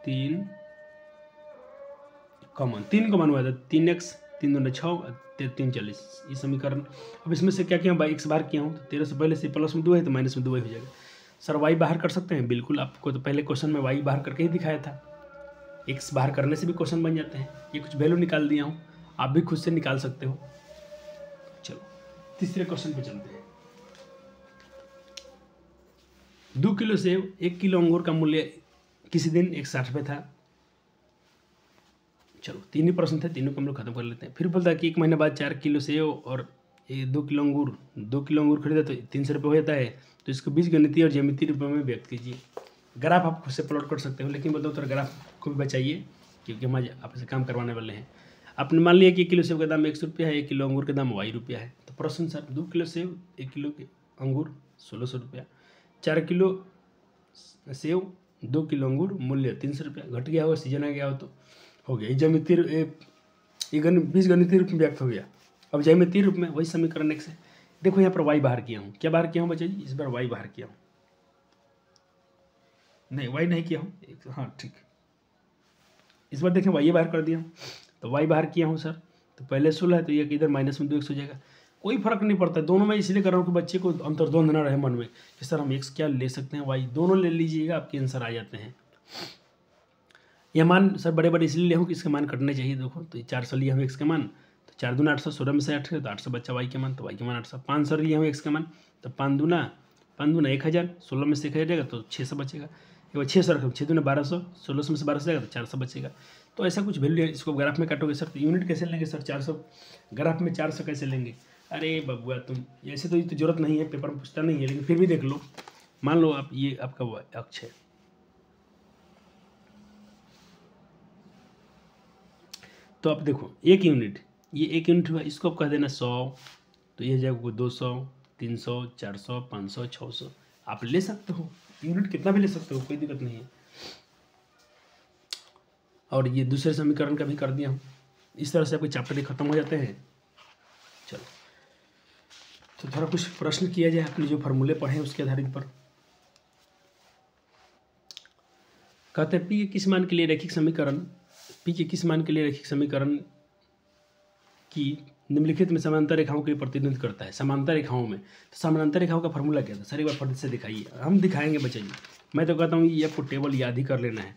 Speaker 1: 3 कॉमन हुआ था, 3x, 3 दूनी 6, 3 40, ये समीकरण। अब इसमें से क्या किया, x बाहर किया हूँ, तो 13 से पहले से प्लस में 2 है तो माइनस में 2 हो जाएगा। सर y बाहर कर सकते हैं? बिल्कुल, आपको तो पहले क्वेश्चन में y बाहर करके ही दिखाया था, x बाहर करने से भी क्वेश्चन बन जाते हैं। ये कुछ वैल्यू निकाल दिया हूँ, आप भी खुद से निकाल सकते हो। चलो तीसरे क्वेश्चन पे चलते हैं। 2 किलो सेब, 1 किलो अंगूर का मूल्य किसी दिन 160 रुपये था। चलो 3 ही प्रश्न थे, तीनों को हम लोग खत्म कर लेते हैं। फिर बोलता है कि 1 महीने बाद 4 किलो सेब और 2 किलो अंगूर खरीदा तो 300 रुपये हो जाता है। तो इसको बीजगणितीय और ज्यामितीय रूप में व्यक्त कीजिए। ग्राफ आप खुद से प्लॉट कर सकते हो, लेकिन बताओ थोड़ा ग्राफ को भी बचाइए, क्योंकि हम आज आपसे काम करवाने वाले हैं। आपने मान लिया कि 1 किलो सेब का दाम 100 रुपया है, 1 किलो अंगूर का दाम वाई रुपया है। तो प्रश्न सर 2 किलो सेब, 1 किलो अंगूर 1600 रुपया, 4 किलो सेब, 2 किलो अंगूर मूल्य 300 रुपया। घट गया हो, सीजन आ गया हो तो हो गया, बीजगणितीय रूप में व्यक्त हो गया। अब ज्यामितीय रूप में वही समीकरण एक से, देखो यहाँ पर वाई बाहर किया हूँ, क्या बाहर किया हूँ बच्चा जी? इस बार वाई बाहर किया हूँ, नहीं वाई नहीं किया हूँ, हाँ ठीक, इस बार देखें वाई बाहर कर दिया हूँ, तो वाई बाहर किया हूँ सर, तो पहले 16 है तो ये इधर माइनस में 2x हो जाएगा। कोई फर्क नहीं पड़ता, दोनों में इसलिए कर रहा हूँ कि बच्चे को अंतर्द्वंद न रहे मन में कि सर हम x क्या ले सकते हैं, वाई दोनों ले लीजिएगा, आपके आंसर आ जाते हैं। यह मान सर बड़े बड़े इसलिए ले हूँ कि इसके मान कटने चाहिए। देखो तो 400 लिए हूँ x के मान, तो 4 दूना 800, 16 में से 8 है तो 800 बच्चा y के मान, तो y के मान 800। 500 लिए हूँ x के मान, तो 5 दूना 1000, 16 में से 1000 जाएगा तो 600 बचेगा। एक बार 600 रखो, 6 दूना 1200, 1600 में से 1200 जाएगा तो 400 बचेगा। तो ऐसा कुछ वैल्यू है, इसको ग्राफ में काटोगे सर तो यूनिट कैसे लेंगे सर? 400 ग्राफ में 400 कैसे लेंगे? अरे बबुआ तुम, ऐसे तो जरूरत नहीं है, पेपर में पूछता नहीं है, लेकिन फिर भी देख लो, मान लो आप ये आपका अक्ष है, तो आप देखो 1 यूनिट, ये 1 यूनिट हुआ, इसको आप कह देना 100, तो ये जाएगा 200, 300, 400, 500, 600, आप ले सकते हो, यूनिट कितना भी ले सकते हो, कोई दिक्कत नहीं है। और ये दूसरे समीकरण का भी कर दिया हूँ। इस तरह से आपके चैप्टर ही खत्म हो जाते हैं। चलो तो थोड़ा कुछ प्रश्न किया जाए, आपने जो फार्मूले पढ़े उसके आधारित पर। कहते हैं पी के किस मान के लिए रैखिक समीकरण की निम्नलिखित में समांतर रेखाओं के लिए प्रतिनिधित्व करता है। समांतर रेखाओं में, तो समांतर रेखाओं का फॉर्मूला क्या था सर, एक बार फट से दिखाइए। हम दिखाएंगे बच्चे जी, मैं तो कहता हूँ ये आपको टेबल याद ही कर लेना है।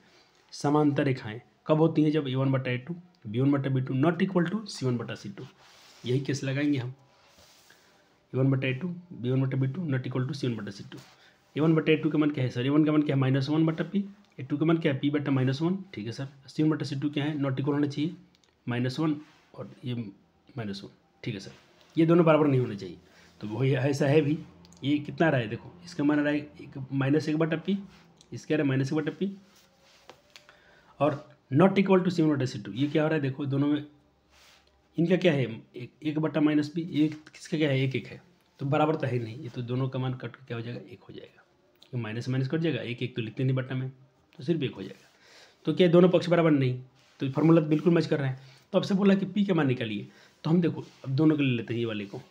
Speaker 1: समांतर रेखाएं कब होती हैं, जब A1/A2 B1/B2 not equal to C1/C2, यही केस लगाएंगे हम। A1/A2 B1/B2 not equal to C1/C2। A1/A2 का मान क्या है सर, A1 का मान क्या है -1/P, A2 का मान क्या है P/-1, ठीक है सर। C1/C2 क्या है, नॉट इक्वल होना चाहिए -1 और ये -1, ठीक है सर। ये दोनों बराबर नहीं होने चाहिए, तो वही ऐसा है भी। ये कितना रहा है देखो, इसका मान रहा है -1/P, इसका रहा है -1/P और नॉट इक्वल टू C1/C2। ये क्या हो रहा है देखो, दोनों में इनका क्या है 1/-P, एक किसका क्या है 1 है, तो बराबर तो है नहीं। ये तो दोनों का मान कट के क्या हो जाएगा 1 हो जाएगा, ये माइनस माइनस कट जाएगा, 1 तो लिखते नहीं बट्टा में, तो सिर्फ 1 हो जाएगा। तो क्या दोनों पक्ष बराबर नहीं, तो फार्मूला तो बिल्कुल मैच कर रहे हैं। तो आपसे बोला कि P का मान निकालिए, तो हम देखो अब दोनों के ले लेते हैं ये वाले को।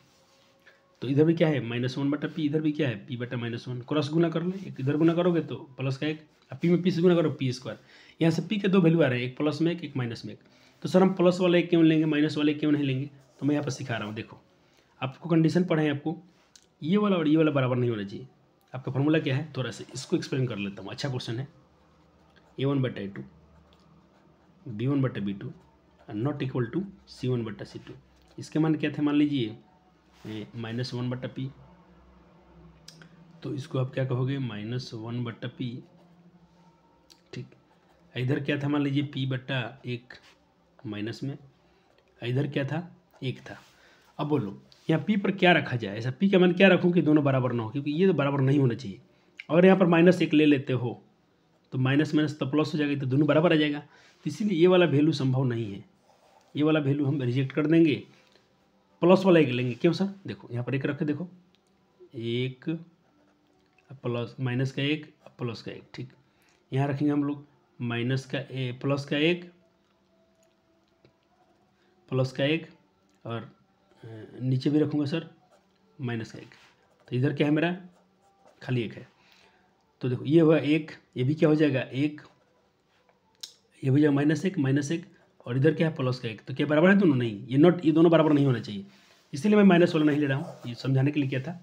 Speaker 1: तो इधर भी क्या है -1/P, इधर भी क्या है P/-1, क्रॉस गुना कर लो, एक इधर गुना करोगे तो प्लस का 1, P में P से गुना करो P²। यहाँ से P के दो वैल्यू आ रहे हैं, एक प्लस में एक माइनस में एक। तो सर हम प्लस वाला एक क्यों लेंगे, माइनस वाले क्यों नहीं लेंगे, तो मैं यहाँ पर सिखा रहा हूँ। देखो आपको कंडीशन पढ़े आपको, ये वाला और ये वाला बराबर नहीं होना चाहिए। आपका फॉर्मूला क्या है, थोड़ा सा इसको एक्सप्लेन कर लेता हूँ। अच्छा क्वेश्चन है, A1/A2 B1/B2 not equal to C1/C2। इसके मान क्या थे, मान लीजिए -1/P, तो इसको आप क्या कहोगे -1/P, ठीक। इधर क्या था, मान लीजिए P/1 माइनस में, इधर क्या था 1 था। अब बोलो यहाँ P पर क्या रखा जाए, ऐसा P का मान क्या रखूँ कि दोनों बराबर ना हो, क्योंकि ये तो बराबर नहीं होना चाहिए। अगर यहाँ पर -1 ले लेते हो तो माइनस माइनस तो प्लस हो जाएगा, तो दोनों बराबर आ जाएगा। तो इसीलिए ये वाला वैल्यू संभव नहीं है, ये वाला वैल्यू हम रिजेक्ट कर देंगे, प्लस वाला एक लेंगे। क्यों सर, देखो यहाँ पर एक रखे, देखो 1 प्लस माइनस का 1 प्लस का 1, ठीक। यहाँ रखेंगे हम लोग प्लस का 1 प्लस का 1 और नीचे भी रखूँगा सर माइनस का 1। तो इधर क्या है मेरा खाली 1 है, तो देखो ये हुआ 1, ये भी क्या हो जाएगा 1, ये हो जाएगा -1 और इधर क्या है प्लस का 1। तो क्या बराबर है दोनों, नहीं, ये दोनों बराबर नहीं होना चाहिए। इसीलिए मैं माइनस वाला नहीं ले रहा हूँ, ये समझाने के लिए किया था।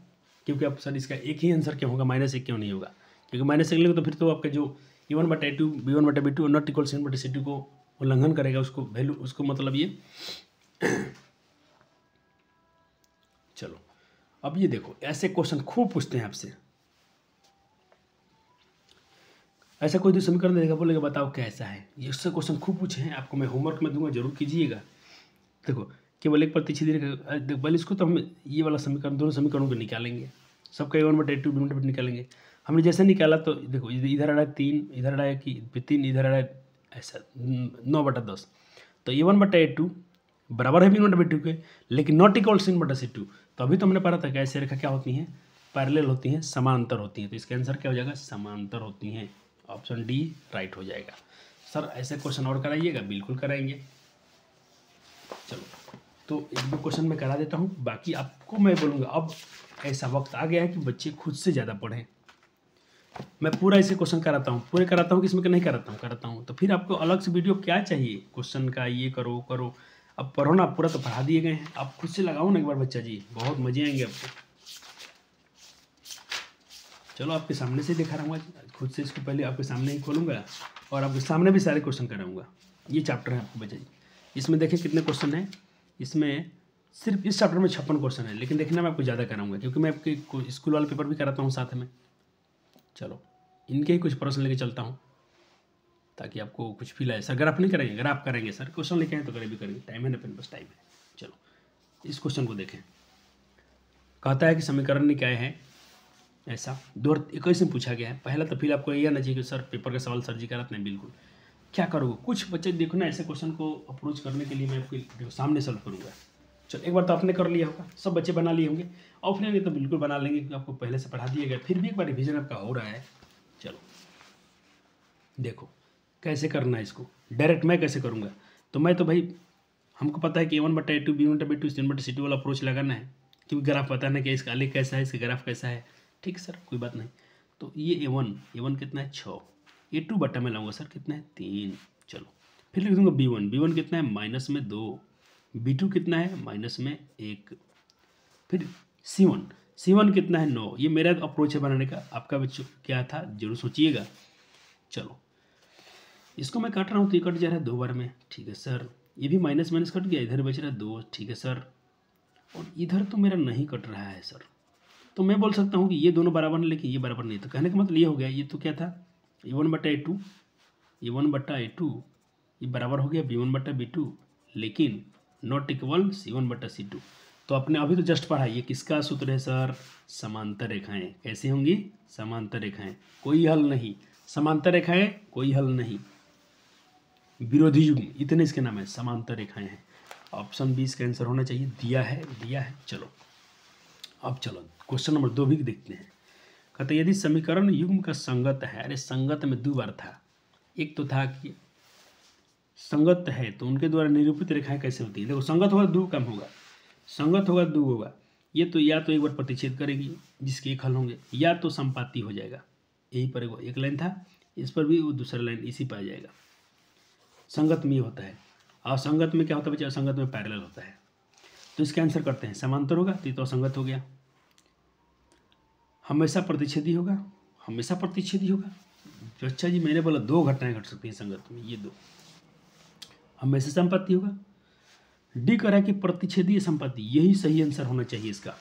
Speaker 1: क्योंकि अब सर इसका एक ही आंसर क्यों होगा, -1 क्यों नहीं होगा, क्योंकि -1 लेंगे तो फिर तो आपका जो A1/A2 B1/B2 not equal C1/C2 को उल्लंघन करेगा, उसको वैल्यू, उसको मतलब ये चलो अब ये देखो, ऐसे क्वेश्चन खूब पूछते हैं आपसे। ऐसा कोई भी समीकरण देगा, बोलेगा बताओ क्या ऐसा है, ये उससे क्वेश्चन खूब पूछे हैं। आपको मैं होमवर्क में दूंगा, जरूर कीजिएगा। देखो केवल एक प्रतिशत देखो पहले इसको तो हम ये वाला समीकरण, दोनों समीकरणों को निकालेंगे, सबका A1/A2 B1/B2 निकालेंगे। हमने जैसे निकाला तो देखो इधर आ रहा है 3, इधर आ रहा है कि 3, इधर आ रहा है ऐसा 9/10। तो A1/A2 बराबर है B1/B2 के, लेकिन नॉट इक्वल C1/C2। तो अभी तो हमने पढ़ा था कि ऐसे रेखा क्या होती हैं, पैरेलल होती हैं, समांतर होती हैं। तो इसका आंसर क्या हो जाएगा, समांतर होती हैं। ऑप्शन डी राइट हो जाएगा। सर ऐसे क्वेश्चन और कराइएगा, बिल्कुल कराएंगे। चलो तो एक दो क्वेश्चन मैं करा देता हूँ, बाकी आपको मैं बोलूँगा अब ऐसा वक्त आ गया है कि बच्चे खुद से ज़्यादा पढ़ें। मैं पूरा ऐसे क्वेश्चन कराता हूँ, पूरे कराता हूँ कि इसमें नहीं कराता हूँ। तो फिर आपको अलग से वीडियो क्या चाहिए क्वेश्चन का, ये करो करो, अब पढ़ो ना, पूरा तो पढ़ा दिए गए हैं। आप खुद से लगाओ ना एक बार बच्चा जी, बहुत मजे आएंगे आपको। चलो आपके सामने से दिखा रहा हूँ, खुद से इसको पहले आपके सामने ही खोलूँगा और आपके सामने भी सारे क्वेश्चन कराऊँगा। ये चैप्टर है आपको बच्चा जी, इसमें देखिए कितने क्वेश्चन हैं। इसमें सिर्फ इस चैप्टर में 56 क्वेश्चन है, लेकिन देखना मैं आपको ज़्यादा कराऊंगा, क्योंकि मैं आपके स्कूल वाला पेपर भी कराता हूँ साथ में। चलो इनके ही कुछ प्रश्न लेके चलता हूँ ताकि आपको कुछ फील आए। सर ग्राफ नहीं करेंगे, ग्राफ करेंगे सर, क्वेश्चन लेके आए तो करें भी करेंगे, टाइम है ना, अपने पास टाइम है। चलो इस क्वेश्चन को देखें, कहता है कि समीकरण निकाय है ऐसा 2021 में पूछा गया है। पहला तो फिर आपको यह आना चाहिए कि सर पेपर का सवाल सर जी कराते हैं, बिल्कुल। क्या करोगे, कुछ बच्चे देखो ना, ऐसे क्वेश्चन को अप्रोच करने के लिए मैं आपके सामने सॉल्व करूँगा। चलो एक बार तो आपने कर लिया होगा, सब बच्चे बना लिए होंगे, ऑफलाइन तो बिल्कुल बना लेंगे क्योंकि आपको पहले से पढ़ा दिया गया, फिर भी एक बार रिवीजन आपका हो रहा है। चलो देखो कैसे करना है इसको, डायरेक्ट मैं कैसे करूँगा। तो मैं तो भाई हमको पता है कि A1/A2 B1/B2 C1/C2 वाला अप्रोच लगाना है, क्योंकि ग्राफ पता है ना कि इसका आलेख कैसा है, इसका ग्राफ कैसा है। ठीक सर, कोई बात नहीं। तो ये A1 कितना है 6, A2 बटा में लाऊंगा सर कितना है 3। चलो फिर लिख दूंगा B1 कितना है -2, B2 कितना है माइनस में 1। फिर C1 कितना है 9। ये मेरा अप्रोच है बनाने का, आपका बच्चों क्या था जरूर सोचिएगा। चलो इसको मैं काट रहा हूँ तो ये कट जा रहा है 2 बार में, ठीक है सर। ये भी माइनस माइनस कट गया, इधर बच रहा है 2, ठीक है सर। और इधर तो मेरा नहीं कट रहा है सर, तो मैं बोल सकता हूँ कि ये दोनों बराबर है लेकिन ये बराबर नहीं। तो कहने का मतलब ये हो गया, ये तो क्या था A1/A2, A1/A2 ये बराबर हो गया B1/B2, लेकिन नॉट इक्वल C1/C2। तो आपने अभी तो जस्ट पढ़ा, ये किसका सूत्र है सर? समांतर रेखाएं। कैसी होंगी? समांतर रेखाएं, कोई हल नहीं। समांतर रेखाएं कोई हल नहीं, विरोधी युग्म, इतने इसके नाम है, समांतर रेखाएं हैं। ऑप्शन 20 का आंसर होना चाहिए, दिया है। चलो अब चलो क्वेश्चन नंबर 2 भी देखते हैं। कहते यदि समीकरण युग्म का संगत है, अरे संगत में 2 बार था। एक तो था कि संगत है तो उनके द्वारा निरूपित रेखाएं कैसे होती है। देखो संगत होगा 2 कम होगा, संगत होगा 2 होगा। ये तो या तो एक बार प्रतिच्छेद करेगी जिसके एक हल होंगे, या तो संपाती हो जाएगा। यही पर एक लाइन था, इस पर भी वो दूसरा लाइन इसी पर आ जाएगा। संगत में ये होता है। असंगत में क्या होता है बच्चा? असंगत में पैरेलल होता है। तो इसका आंसर करते हैं, समांतर होगा तो ये तो असंगत हो गया। हमेशा प्रतिच्छेदी होगा, हमेशा प्रतिच्छेदी होगा। तो अच्छा जी मैंने बोला 2 घटनाएं घट सकती हैं संगत में, ये 2। हमेशा संपत्ति होगा। डी कर रहा है कि प्रतिच्छेदीय संपत्ति, यही सही आंसर होना चाहिए इसका,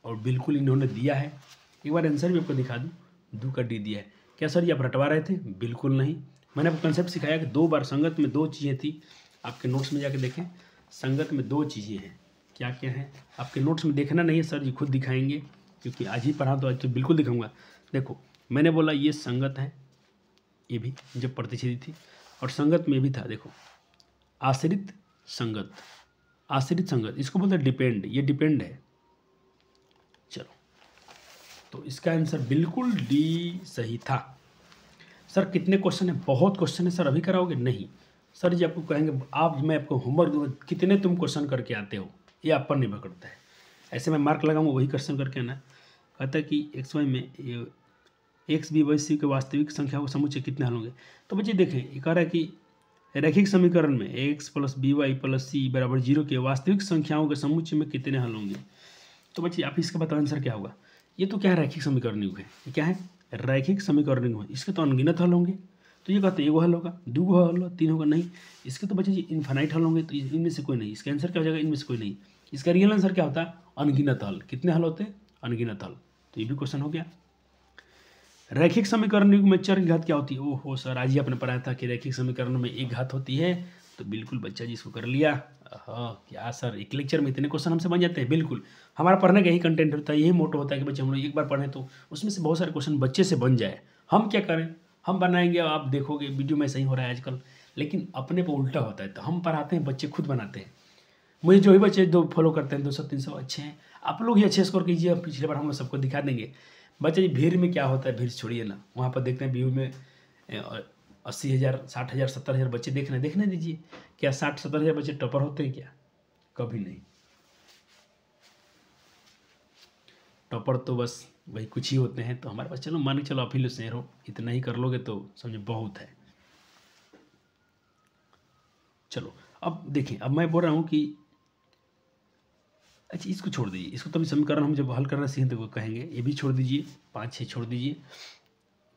Speaker 1: और बिल्कुल इन्होंने दिया है। एक बार आंसर भी आपको दिखा दूँ, 2 का डी दिया है। क्या सर ये आप रटवा रहे थे? बिल्कुल नहीं, मैंने आपको कंसेप्ट सिखाया कि 2 बार संगत में 2 चीज़ें थी। आपके नोट्स में जाके देखें, संगत में 2 चीज़ें हैं। क्या क्या है आपके नोट्स में देखना नहीं है, सर जी खुद दिखाएंगे, क्योंकि आज ही पढ़ा तो आज तो बिल्कुल दिखाऊंगा। देखो मैंने बोला ये संगत है, ये भी जब प्रतिच्छेदी थी, और संगत में भी था। देखो आश्रित संगत, आश्रित संगत, इसको बोलते हैं डिपेंड, ये डिपेंड है। चलो तो इसका आंसर बिल्कुल डी सही था। सर कितने क्वेश्चन है? बहुत क्वेश्चन है सर, अभी कराओगे? नहीं सर जी, आपको कहेंगे आप, मैं आपको होमवर्क दूंगा, कितने तुम क्वेश्चन करके आते हो ये आप पर निर्भर करता है। ऐसे मैं मार्क लगाऊंगा वही क्वेश्चन करके आना। कहता है कि एक्स वाई में एक्स बी वाई सी के वास्तविक संख्याओं के समुच्चय कितने हल होंगे। तो बच्चे देखें, ये कह रहा है कि रैखिक समीकरण में X plus B Y plus C बराबर 0 के वास्तविक संख्याओं के समुच्चय में कितने हल होंगे। तो बच्चे आप इसका बताओ आंसर क्या होगा। ये तो क्या है? रैखिक समीकरण युग है। ये क्या है? रैखिक समीकरण युग है। इसके तो अनगिनत हल होंगे, तो ये कहते हैं 1 हल होगा, 2 हल होगा, 3 होगा। नहीं, इसके तो बच्चे जी इन्फानाइट हल होंगे, तो इनमें से कोई नहीं। इसका आंसर क्या हो जाएगा? इनमें से कोई नहीं। इसका रियल आंसर क्या होता है? अनगिनत हल। कितने हल होते हैं? अनगिनत हल। तो ये भी क्वेश्चन हो गया। रैखिक समीकरण युग में चर की घात क्या होती है? ओहो सर, आज ही आपने पढ़ाया था कि रैखिक समीकरण में एक घात होती है, तो बिल्कुल बच्चा जी इसको कर लिया। हाँ क्या सर, एक लेक्चर में इतने क्वेश्चन हमसे बन जाते हैं? बिल्कुल, हमारा पढ़ने का यही कंटेंट होता है, यही मोटो होता है कि बच्चे हम लोग एक बार पढ़ें तो उसमें से बहुत सारे क्वेश्चन बच्चे से बन जाए। हम क्या करें, हम बनाएंगे, आप देखोगे वीडियो में सही हो रहा है आजकल, लेकिन अपने पर उल्टा होता है। तो हम पढ़ाते हैं, बच्चे खुद बनाते हैं। मुझे जो भी बच्चे 2 फॉलो करते हैं 200-300 अच्छे हैं, आप लोग ही अच्छे स्कोर कीजिए। पिछले बार हम लोग सबको दिखा देंगे। बच्चे जी भीड़ में क्या होता है, भीड़ छोड़िए ना, वहाँ पर देखते हैं व्यू में 80,000 60,000 70,000 बच्चे देखने दीजिए। क्या 60-70,000 बच्चे टॉपर होते हैं क्या? कभी नहीं। टॉपर तो बस वही कुछ ही होते हैं। तो हमारे पास चलो मान के चलो आप ही लोग शेर हो, इतना ही कर लोगे तो समझो बहुत है। चलो अब देखिए, अब मैं बोल रहा हूँ कि अच्छा इसको छोड़ दीजिए, इसको तो अभी समीकरण हम जब हल करना सीखें तो कहेंगे। ये भी छोड़ दीजिए, 5-6 छोड़ दीजिए,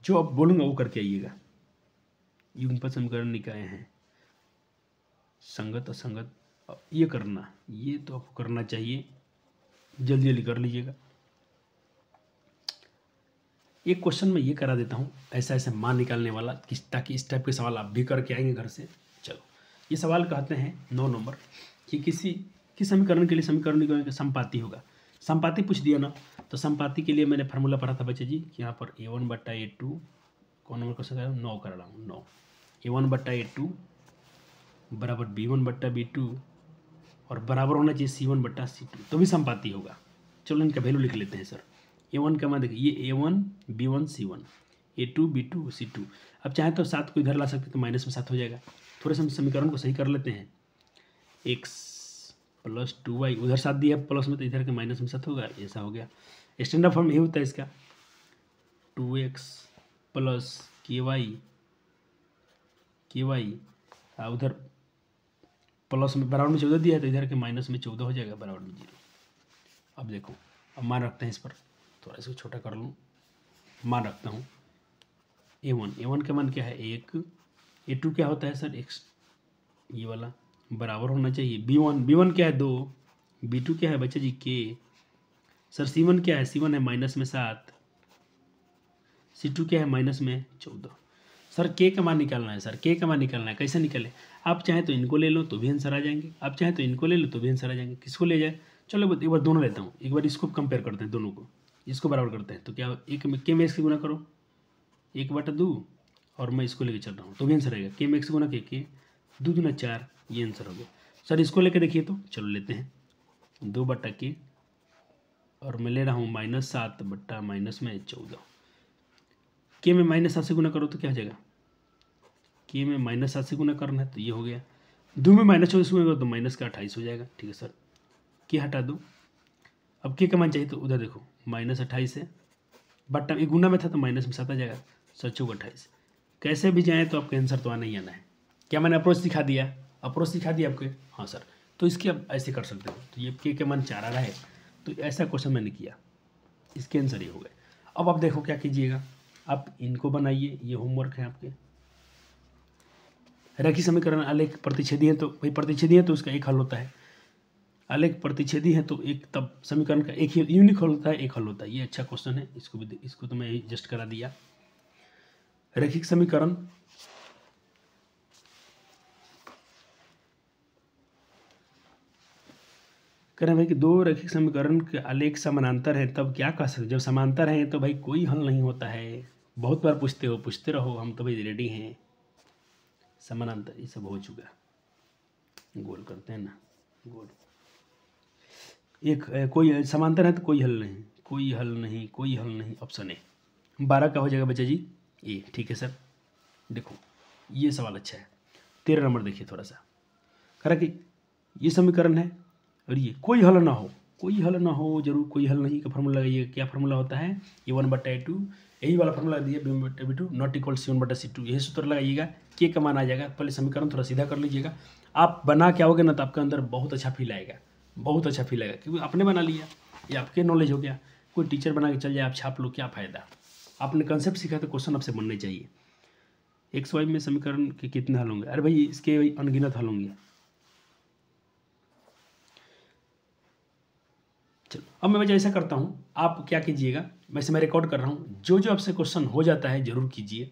Speaker 1: जो अब बोलूँगा वो करके आइएगा। युग्मपद समीकरण निकाय हैं, संगत असंगत, ये करना, ये तो आपको करना चाहिए, जल्दी जल्दी कर लीजिएगा। एक क्वेश्चन में ये करा देता हूँ, ऐसा ऐसा मान निकालने वाला, ताकि इस टाइप के सवाल आप भी करके आएंगे घर से। चलो ये सवाल कहते हैं 9 नंबर कि किस समीकरण के लिए समीकरण निकाय का संपाती होगा। संपाती पूछ दिया ना, तो संपाती के लिए मैंने फार्मूला पढ़ा था बच्चे जी कि यहाँ पर A1/A2, कौन नंबर क्वेश्चन है? 9 कर रहा हूँ, 9। A1/A2 बराबर B1/B2 और बराबर होना चाहिए C1/C2, तो भी संपाती होगा। चलो इनका वैल्यू लिख लेते हैं सर। A1 का मान देखिए, ये A1 B1 C1, A2 B2 C2। अब चाहे तो 7 को इधर ला सकते, तो माइनस में 7 हो जाएगा। थोड़े से हम समीकरण को सही कर लेते हैं। x प्लस 2y, उधर 7 दिया प्लस में, तो इधर के माइनस में 7 होगा, ऐसा हो गया। स्टैंडर्ड फॉर्म यही होता है इसका, 2x प्लस ky उधर प्लस में बराबर में 14 दिया है तो इधर के माइनस में 14 हो जाएगा, बराबर में 0। अब देखो, अब मान रखते हैं इस पर, थोड़ा इसको छोटा कर लूँ, मान रखता हूँ A1 का मान क्या है 1, A2 क्या होता है सर x, ये वाला बराबर होना चाहिए B1 क्या है 2, B2 क्या है बच्चा जी k, सर C1 क्या है, C1 है माइनस में 7, C2 क्या है माइनस में 14। सर k का मान निकालना है, सर k का मान निकालना है, कैसे निकाले, आप चाहे तो इनको ले लो तो भी आंसर आ जाएंगे, आप चाहे तो इनको ले लो तो भी आंसर आ जाएंगे, किसको ले जाए, चलो एक बार दोनों लेता हूँ, एक बार इसको कंपेयर करते हैं, दोनों को इसको बराबर करते हैं, तो क्या एक में k में x गुना करो 1/2 और मैं इसको लेके चल रहा हूँ तो भी आंसर आएगा, k में x गुना k 2 दूना 4, ये आंसर हो गया। सर इसको लेके देखिए तो चलो लेते हैं 2/k और मैं ले रहा हूँ -7 बट्टा माइनस में 14, k में -7 से गुना करो तो क्या हो जाएगा, k में -7 से गुना करना है तो ये हो गया, 2 में -14 से गुना करो तो माइनस का 28 हो जाएगा, ठीक है सर, k हटा दो, अब k का मान चाहिए तो उधर देखो -28 है, बट्टा एक गुना में था तो माइनस में 7 आ जाएगा, 7×4 = 28, कैसे भी जाएँ तो आपका आंसर तो आना ही आना है। क्या मैंने अप्रोच दिखा दिया, अप्रोच दिखा दिया आपके, हाँ सर, तो इसके आप ऐसे कर सकते हो, तो ये k का मान 4 आ रहा है, तो ऐसा क्वेश्चन मैंने किया, इसके आंसर ये हो गए। अब आप देखो क्या कीजिएगा, आप इनको बनाइए, ये होमवर्क है आपके, रेखीय समीकरण आलेख प्रतिच्छेदी है तो भाई प्रतिच्छेदी है तो उसका एक हल होता है, आलेख प्रतिच्छेदी है तो एक तब समीकरण का एक ही यूनिक हल होता है, एक हल होता है, ये अच्छा क्वेश्चन है, इसको भी इसको तो मैं जस्ट करा दिया। रैखिक समीकरण कह रहे हैं भाई कि दो रैखिक समीकरण के आलेख समानांतर हैं तब क्या कह सकते, जब समांतर हैं तो भाई कोई हल नहीं होता है, बहुत बार पूछते हो, पूछते रहो, हम तो भाई रेडी हैं। समानांतर ये सब हो चुका, गोल करते हैं ना, गोल एक कोई समांतर है तो कोई हल नहीं, कोई हल नहीं, कोई हल नहीं, ऑप्शन ए 12 का हो जाएगा बच्चा जी ए, ठीक है सर। देखो ये सवाल अच्छा है, 13 नंबर देखिए थोड़ा सा, कह रहा कि ये समीकरण है और ये कोई हल ना हो, कोई हल ना हो, जरूर कोई हल नहीं का फॉर्मूला लगाइए, क्या फॉर्मूला होता है, ये 1/2, यही वाला फॉर्मूला दिया b/2 नॉट इक्वल c1/c2, यही सूत्र लगाइएगा, के का मान आ जाएगा। पहले समीकरण थोड़ा सीधा कर लीजिएगा, आप बना के आओगे ना तो आपके अंदर बहुत अच्छा फील आएगा, बहुत अच्छा फील आएगा, क्योंकि आपने बना लिया, ये आपके नॉलेज हो गया। कोई टीचर बना के चल जाए, आप छाप लो, क्या फ़ायदा, आपने कंसेप्ट सीखा तो क्वेश्चन आपसे बनने चाहिए। XY में समीकरण के कितने हल होंगे, अरे भाई इसके अनगिनत हल होंगे। चलो अब मैं ऐसा करता हूँ, आप क्या कीजिएगा, वैसे मैं रिकॉर्ड कर रहा हूँ, जो जो आपसे क्वेश्चन हो जाता है जरूर कीजिए।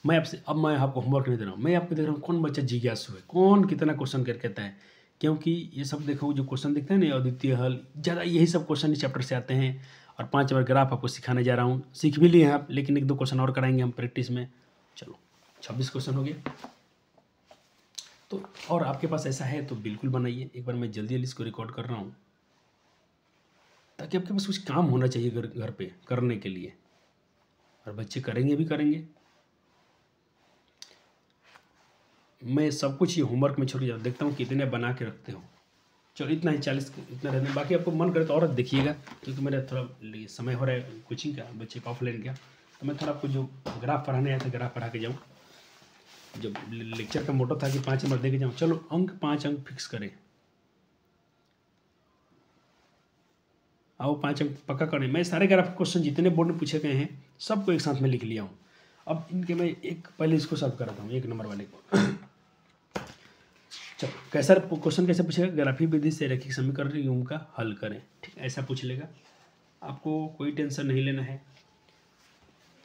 Speaker 1: मैं आपसे अब मैं आपको होमवर्क नहीं दे रहा हूँ, मैं आपको देख रहा हूँ कौन बच्चा जिज्ञासु है, कौन कितना क्वेश्चन कर कहता है, क्योंकि ये सब देखो जो क्वेश्चन दिखते हैं ना अद्वितीय हल, ज़्यादा यही सब क्वेश्चन इस चैप्टर से आते हैं। और 5 बार ग्राफ आपको सिखाने जा रहा हूँ, सीख भी लिए हैं आप, लेकिन 1-2 क्वेश्चन और कराएंगे हम प्रैक्टिस में। चलो 26 क्वेश्चन हो गया, तो और आपके पास ऐसा है तो बिल्कुल बनाइए। एक बार मैं जल्दी इसको रिकॉर्ड कर रहा हूँ ताकि आपके पास कुछ काम होना चाहिए घर पे करने के लिए, और बच्चे करेंगे भी करेंगे। मैं सब कुछ ये होमवर्क में छोड़ जाऊँ, देखता हूँ कितने बना के रखते हो। चलो इतना ही 40 इतना रहने, बाकी आपको मन करे तो और देखिएगा, क्योंकि मेरा थोड़ा समय हो रहा है कोचिंग का, बच्चे का ऑफलाइन का, तो मैं थोड़ा आपको जो ग्राफ पढ़ाने आया था ग्राफ पढ़ा के जाऊँ। जब लेक्चर का मोटो था कि 5 नंबर दे के जाऊँ, चलो 5 अंक फिक्स करें, आओ 5 अंक पक्का करें। मैं सारे ग्राफ क्वेश्चन जितने बोर्ड में पूछे गए हैं सबको एक साथ में लिख लिया हूँ। अब इनके मैं एक पहले इसको सॉल्व कराता हूँ, 1 नंबर वाले को। चलो कैसा क्वेश्चन कैसे पूछेगा, ग्राफीय विधि से रैखिक समीकरण का हल करें, ठीक ऐसा पूछ लेगा, आपको कोई टेंशन नहीं लेना है।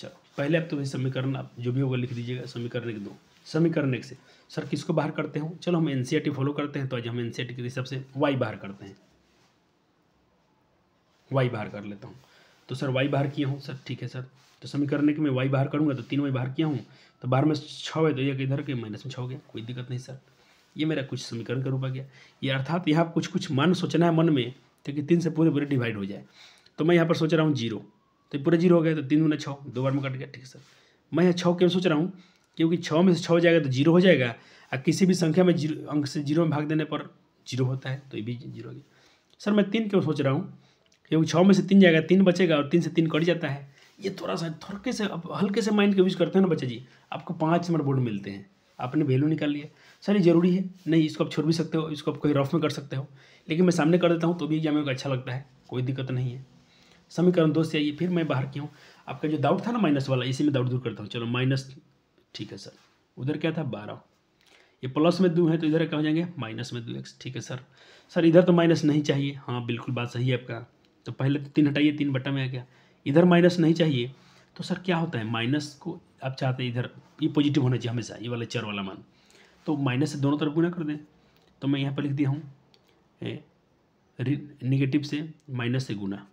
Speaker 1: चलो पहले आप तो समीकरण आप जो भी होगा लिख दीजिएगा, समीकरण 1 2, समीकरण 1 से सर किसको बाहर करते हो, चलो हम NCERT फॉलो करते हैं, तो आज हम NCERT के हिसाब से y बाहर करते हैं, y बाहर कर लेता हूँ। तो सर y बाहर किया हूँ सर, ठीक है सर, तो समीकरण के मैं y बाहर करूँगा तो 3y बाहर किया हूँ, तो बाहर में 6 है तो एक इधर के माइनस में 6 हो गया, कोई दिक्कत नहीं सर। ये मेरा कुछ समीकरण का रूप आ गया, ये अर्थात यहाँ कुछ कुछ मान सोचना है मन में, क्योंकि 3 से पूरे डिवाइड हो जाए। तो मैं यहाँ पर सोच रहा हूँ 0, तो पूरे 0 हो गए, तो 3 × 6 2 बार में कट गया, ठीक है सर। मैं यहाँ 6 क्यों सोच रहा हूँ, क्योंकि 6 में से 6 हो जाएगा तो 0 हो जाएगा, और किसी भी संख्या में अंक से 0 में भाग देने पर 0 होता है, तो ये भी 0 हो गया। सर मैं 3 क्यों सोच रहा हूँ, क्योंकि 6 में से 3 जाएगा, 3 बचेगा, और 3 से 3 कट जाता है। ये थोड़ा सा थोड़के से अब हल्के से माइंड का यूज करते हैं ना बच्चे जी, आपको 5 नंबर बोर्ड मिलते हैं, आपने वैल्यू निकाल लिया। सर ये जरूरी है? नहीं, इसको आप छोड़ भी सकते हो, इसको आप कोई रफ में कर सकते हो, लेकिन मैं सामने कर देता हूँ तो भी एग्जाम में अच्छा लगता है, कोई दिक्कत नहीं है। समीकरण 2 से आइए, फिर मैं बाहर की हूँ। आपका जो डाउट था ना माइनस वाला, इसी में डाउट दूर करता हूँ। चलो माइनस, ठीक है सर, उधर क्या था 12, ये प्लस में 2 है तो इधर क्या हो जाएंगे माइनस में 2x। ठीक है सर। सर इधर तो माइनस नहीं चाहिए, हाँ बिल्कुल बात सही है आपका। तो पहले तो 3 हटाइए, 3 बटा में आ गया। इधर माइनस नहीं चाहिए तो सर क्या होता है, माइनस को आप चाहते हैं इधर ये पॉजिटिव होना चाहिए हमेशा, ये वाला चर वाला मान, तो माइनस से दोनों तरफ गुना कर दें। तो मैं यहाँ पर लिख दिया हूँ निगेटिव से माइनस से गुना,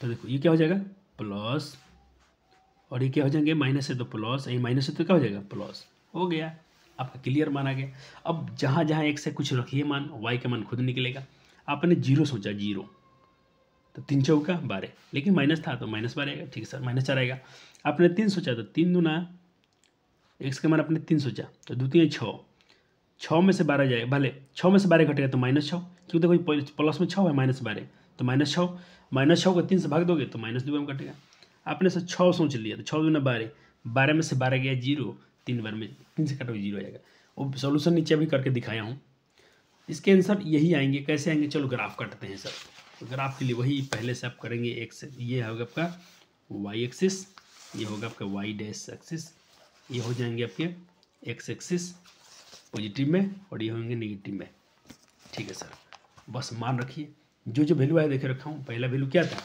Speaker 1: तो देखो ये क्या हो जाएगा प्लस, और ये क्या हो जाएंगे माइनस से तो प्लस, ये माइनस से तो क्या हो जाएगा प्लस, हो गया आपका क्लियर मान आ गया। अब जहाँ जहाँ एक से कुछ रखिए मान, वाई का मान खुद निकलेगा। आपने 0 सोचा, 0 तो 3 चौका 12, लेकिन माइनस था तो माइनस 12 आएगा। ठीक है सर, माइनस 4 आएगा। आपने 3 सोचा तो 3 दूना एक्स का मान आपने 3 सोचा तो 2 3 6, 6 में से 12 जाएगा, भले 6 में से 12 घटेगा तो -6, क्योंकि देखो प्लस में 6 है -12 तो -6 को 3 से भाग दोगे तो -2 में कटेगा। आपने सर 6 सोच लिया तो 6 दूना 12, 12 में से 12 गया 0, 3 बार में 3 से काटोगे 0 आ जाएगा। वो सोल्यूशन नीचे भी करके दिखाया हूँ। इसके आंसर यही आएंगे। कैसे आएंगे, चलो ग्राफ काटते हैं सर। तो ग्राफ के लिए वही पहले से आप करेंगे। एक्स ये होगा आपका वाई एक्सिस, ये होगा आपका वाई डैश एक्सिस, ये हो जाएंगे आपके एक्स एक्सिस पॉजिटिव में और ये होंगे नेगेटिव में। ठीक है सर, बस मान रखिए जो जो वैल्यू आया देखे रखा हूँ। पहला वैल्यू क्या था,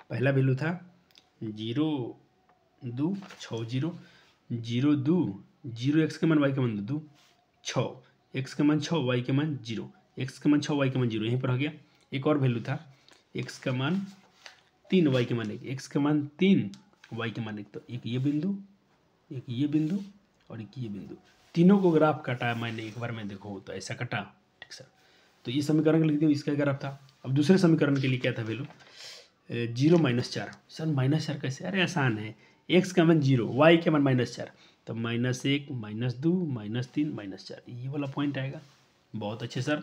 Speaker 1: पहला वैल्यू था 0 2 6 0 0 2 0 एक्स का मान वाई का मान 2 6 एक्स का मान 6 वाई का मान 0, एक्स का मान 6 वाई का मान 0, यहीं पर हो गया। एक और वैल्यू था एक्स का मान 3 वाई का मान 1, एक्स का मान 3 वाई का मान 1, तो एक ये बिंदु, एक ये बिंदु और एक ये बिंदु, तीनों को ग्राफ काटा मैंने एक बार में, देखो तो ऐसा कटा। ठीक सर, तो ये समीकरण लिख दिया, इसका ग्राफ था। अब दूसरे समीकरण के लिए क्या था वैल्यू 0 -4। सर -4 कैसे, अरे आसान है, एक्स का मान 0 वाई का मान -4 तो -1 -2 -3 -4 ये वाला पॉइंट आएगा। बहुत अच्छे सर,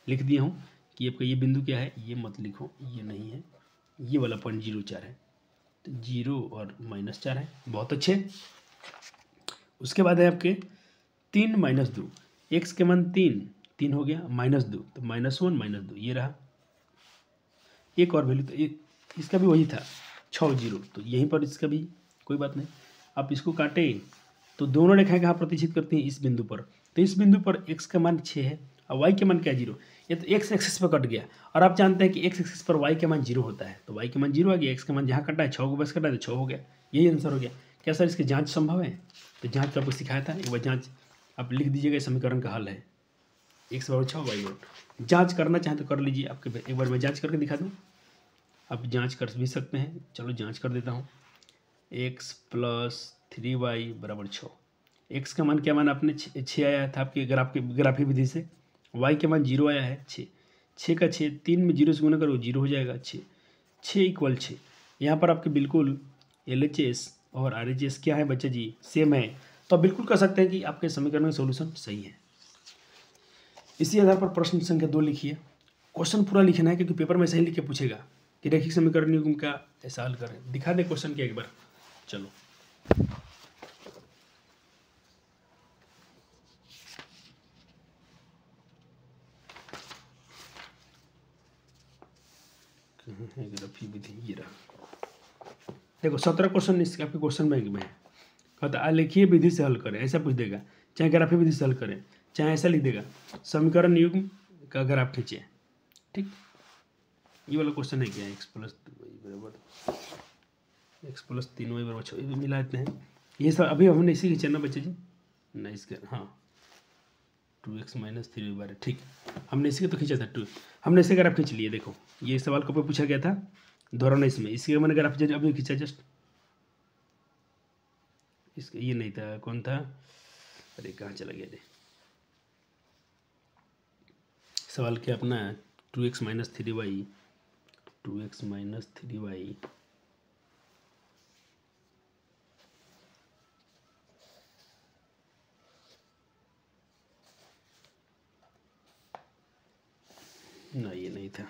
Speaker 1: लिख दिया हूँ कि आपका ये बिंदु क्या है, ये मत लिखो, ये नहीं है, ये वाला पॉइंट 0 4 है, तो 0 और -4 है। बहुत अच्छे। उसके बाद है आपके 3 -2, एक्स के मान 3 हो गया, -2 तो -1 -2 ये रहा। एक और वैल्यू तो इसका भी वही था 6 0, तो यहीं पर इसका भी कोई बात नहीं। आप इसको काटें तो दोनों रेखाएं कहाँ प्रतिच्छेद करती हैं, इस बिंदु पर। तो इस बिंदु पर x का मान 6 है और y के मान क्या 0, ये तो x एक्सिस पर कट गया। और आप जानते हैं कि x एक्सिस पर y के मान 0 होता है, तो y के मान 0 आ गया, x का मान जहाँ कटा है 6 को बस कटा है तो 6 हो गया, यही आंसर हो गया। क्या सर इसकी जाँच संभव है, तो जाँच आपको सिखाया था, एक बार जाँच आप लिख दीजिएगा। समीकरण का हल है x बराबर 6 y। जाँच करना चाहें तो कर लीजिए, आपके एक बार मैं जाँच करके दिखा दूँ, आप जाँच कर भी सकते हैं। चलो जाँच कर देता हूँ। x + 3y = 6, x का मान क्या मान आपने 6 आया था आपके ग्राफी विधि से, y के मान 0 आया है 6 का 6 3 में 0 से गुना करो 0 हो जाएगा 6 = 6। यहाँ पर आपके बिल्कुल LHS और RHS क्या है बच्चे जी, सेम है, तो आप बिल्कुल कह सकते हैं कि आपके समीकरण में सोल्यूशन सही है। इसी आधार पर प्रश्न संख्या 2 लिखिए। क्वेश्चन पूरा लिखना है क्योंकि पेपर में सही लिख के पूछेगा कि रैखिक समीकरण युग्म का ऐसा हल करें। दिखा दे क्वेश्चन के एक बार, चलो ग्राफी विधि ये रहा। देखो 17 क्वेश्चन इसके आपके क्वेश्चन बैंक में है। कहता लिखिए विधि से हल करें, ऐसा पूछ देगा, चाहे ग्राफी विधि से हल करें, चाहे ऐसा लिख देगा समीकरण युग्म का अगर आप खींचे। ठीक, ये वाला क्वेश्चन है क्या, x + 3y = 6 ये मिला देते हैं। ये सब अभी हमने इसी खींचा ना बच्चे जी, नहीं इसके हाँ 2x - 3y = ठीक, हमने इसी का तो खींचा था 2, हमने इसे ग्राफ खींच लिए। देखो ये सवाल कब पूछा गया था, दोहराना इसमें, इसी का मैंने ग्राफ अभी खींचा जस्ट। इसका ये नहीं था, कौन था, अरे कहाँ चला गया रे सवाल क्या अपना 2x - 3y 2x - 3y ना, ये नहीं था,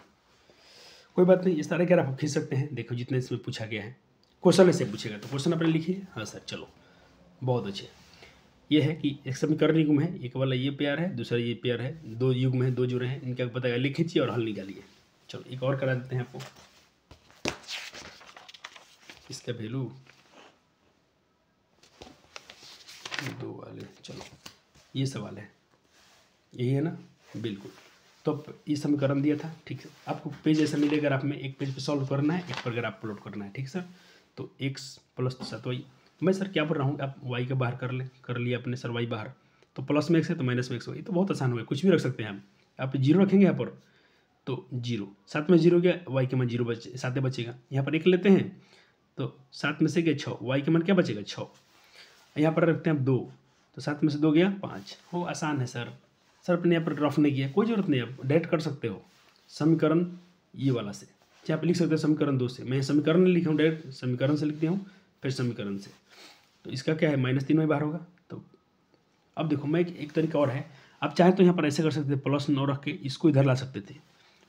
Speaker 1: कोई बात नहीं। इस तरह के आप खींच सकते हैं। देखो जितने इसमें पूछा गया है क्वेश्चन ऐसे पूछेगा तो क्वेश्चन अपने लिखिए। हाँ सर, चलो बहुत अच्छे। ये है कि एक समीकरण युग्म है, एक वाला ये पेयर है, दूसरा ये पेयर है, दो युग्म है, दो जुड़े हैं, इनका पता लिख खींचिए और हल निकालिए। चलो एक और करा देते हैं आपको। इसका वैल्यू 2 वाले, चलो ये सवाल है, यही है ना, बिल्कुल। तो अब ये समीकरण दिया था, ठीक है। आपको पेज ऐसा मिलेगा, अगर आप में एक पेज पे सॉल्व करना है, एक पर अगर आप प्लॉट करना है, ठीक सर। तो x प्लस 7y, मैं सर क्या बोल रहा हूँ, आप y का बाहर कर लिया आपने सर, y बाहर, तो प्लस में x है तो माइनस में x होगा। ये तो बहुत आसान होगा, कुछ भी रख सकते हैं हम। आप 0 रखेंगे यहाँ पर तो 0, 7 में 0 गया, y के मान 0 बचे, 7 बचेगा। यहाँ पर 1 लेते हैं तो 7 में से गया 6, y के मान क्या बचेगा 6। यहाँ पर रखते हैं आप 2, तो 7 में से 2 गया 5। हो आसान है सर। सर अपने यहाँ पर रफ नहीं किया, कोई ज़रूरत नहीं, आप डायरेक्ट कर सकते हो समीकरण ये वाला से, चाहे आप लिख सकते हो समीकरण 2 से। मैं समीकरण नहीं लिखा हूँ, डायरेक्ट समीकरण से लिख दिया हूँ, फिर समीकरण से। तो इसका क्या है, -3y बाहर होगा। तो अब देखो, मैं एक तरीका और है, आप चाहे तो यहाँ पर ऐसे कर सकते थे, +9 रख के इसको इधर ला सकते थे।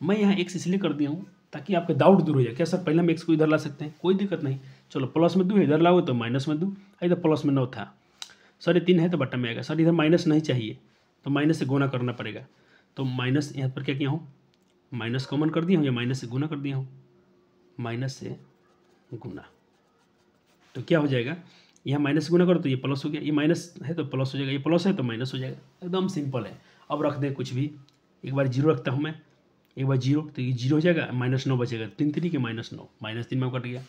Speaker 1: मैं यहाँ x इसलिए कर दिया हूँ ताकि आपके डाउट दूर हो जाए। क्या सर पहले हम x को इधर ला सकते हैं, कोई दिक्कत नहीं। चलो प्लस में 2 इधर लाओ तो माइनस में 2, इधर प्लस में 9 था सर, ये 3 है तो बट्टा में आएगा। सर इधर माइनस नहीं चाहिए तो माइनस से गुना करना पड़ेगा। तो माइनस यहाँ पर क्या किया हूँ, माइनस कॉमन कर दिया हूँ या माइनस से गुना कर दिया हूँ, माइनस से गुना। तो क्या हो जाएगा, यहाँ माइनस से गुना करो तो ये प्लस हो गया, ये माइनस है तो प्लस हो जाएगा, ये प्लस है तो माइनस हो जाएगा। एकदम सिंपल है। अब रख दें कुछ भी, एक बार 0 रखता हूँ मैं, एक बार 0 तो ये 0 हो जाएगा, -9 बचेगा, 3 3 के -9, -3 में कट गया।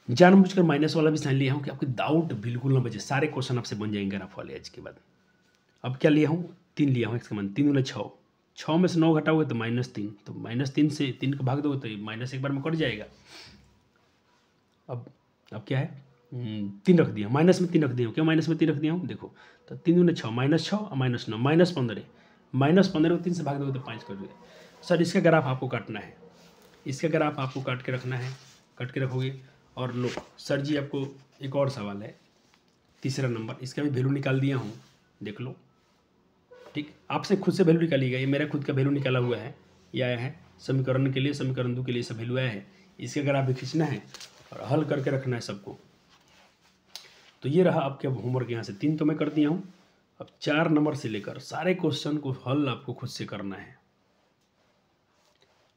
Speaker 1: जानबूझकर माइनस वाला भी साइन लिया हूँ कि आपके डाउट बिल्कुल ना बचे, सारे क्वेश्चन आपसे बन जाएंगे ग्राफ वाले आज के बाद। अब क्या लिया हूँ, 3 लिया हूँ, इसका मान 3 वाला 6, 6 में से 9 घटाओगे तो -3, तो -3 से 3 को भाग दोगे तो माइनस एक बार में कट जाएगा। अब क्या है, 3 रख दिया, माइनस में 3 रख दिया हूँ। क्यों माइनस में 3 रख दिया हूँ, देखो तो 3 दूनी 6, -6 और -9, -15, -15 को 3 से भाग दोगे तो 5 कर दोगे। सर इसका ग्राफ आपको काटना है, इसका ग्राफ आपको काट के रखना है, काट के रखोगे। और लो सर जी, आपको एक और सवाल है, तीसरा नंबर, इसका भी वैल्यू निकाल दिया हूँ, देख लो। ठीक, आपसे खुद से वैल्यू निकालिएगा, ये मेरा खुद का वैल्यू निकाला हुआ है, ये आया है समीकरण के लिए, समीकरण 2 के लिए सब वैल्यू आया है। इसके अगर आप भी खींचना है और हल करके रखना है सबको। तो ये रहा आपके होमवर्क, यहाँ से 3 तो मैं कर दिया हूँ। अब 4 नंबर से लेकर सारे क्वेश्चन को हल आपको खुद से करना है।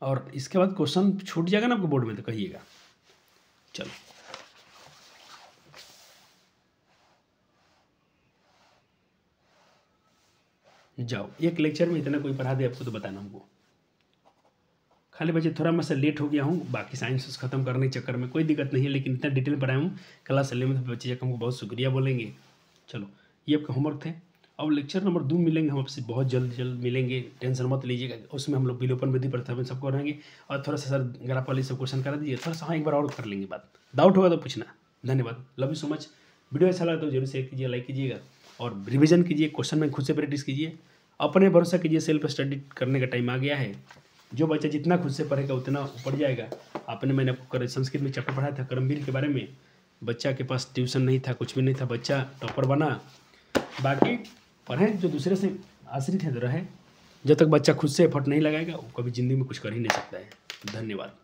Speaker 1: और इसके बाद क्वेश्चन छूट जाएगा ना आपको बोर्ड में तो कहिएगा। चलो जाओ, एक लेक्चर में इतना कोई पढ़ा दे आपको तो बताना हमको। खाली बच्चे थोड़ा मैं से लेट हो गया हूँ, बाकी साइंस ख़त्म करने के चक्कर में, कोई दिक्कत नहीं है, लेकिन इतना डिटेल पढ़ाया हूँ क्लास 11 में, बच्चे हमको बहुत शुक्रिया बोलेंगे। चलो ये आपका होमवर्क थे। अब लेक्चर नंबर 2 मिलेंगे हम आपसे, बहुत जल्द मिलेंगे, टेंशन मत लीजिएगा। उसमें हम लोग विलोपन विधि प्रतिस्थापन सबको रहेंगे और थोड़ा सा सर ग्राफ वाली सब क्वेश्चन करा दीजिए, थोड़ा सा हाँ एक बार और कर लेंगे बात, डाउट होगा तो पूछना। धन्यवाद, love you so much. Video अच्छा लगा तो जरूर शेयर कीजिए, लाइक कीजिएगा और रिविजन कीजिए, क्वेश्चन में खुद से प्रैक्टिस कीजिए, अपने भरोसा कीजिए। सेल्फ स्टडी करने का टाइम आ गया है। जो बच्चा जितना खुद से पढ़ेगा उतना ऊपर जाएगा। मैंने आपको संस्कृत में चैप्टर पढ़ाया था कर्मवीर के बारे में, बच्चा के पास ट्यूशन नहीं था, कुछ भी नहीं था, बच्चा टॉपर बना। बाकी पढ़ें, जो दूसरे से आश्रित है तो रहे, जब तक बच्चा खुद से एफर्ट नहीं लगाएगा वो कभी ज़िंदगी में कुछ कर ही नहीं सकता है। धन्यवाद।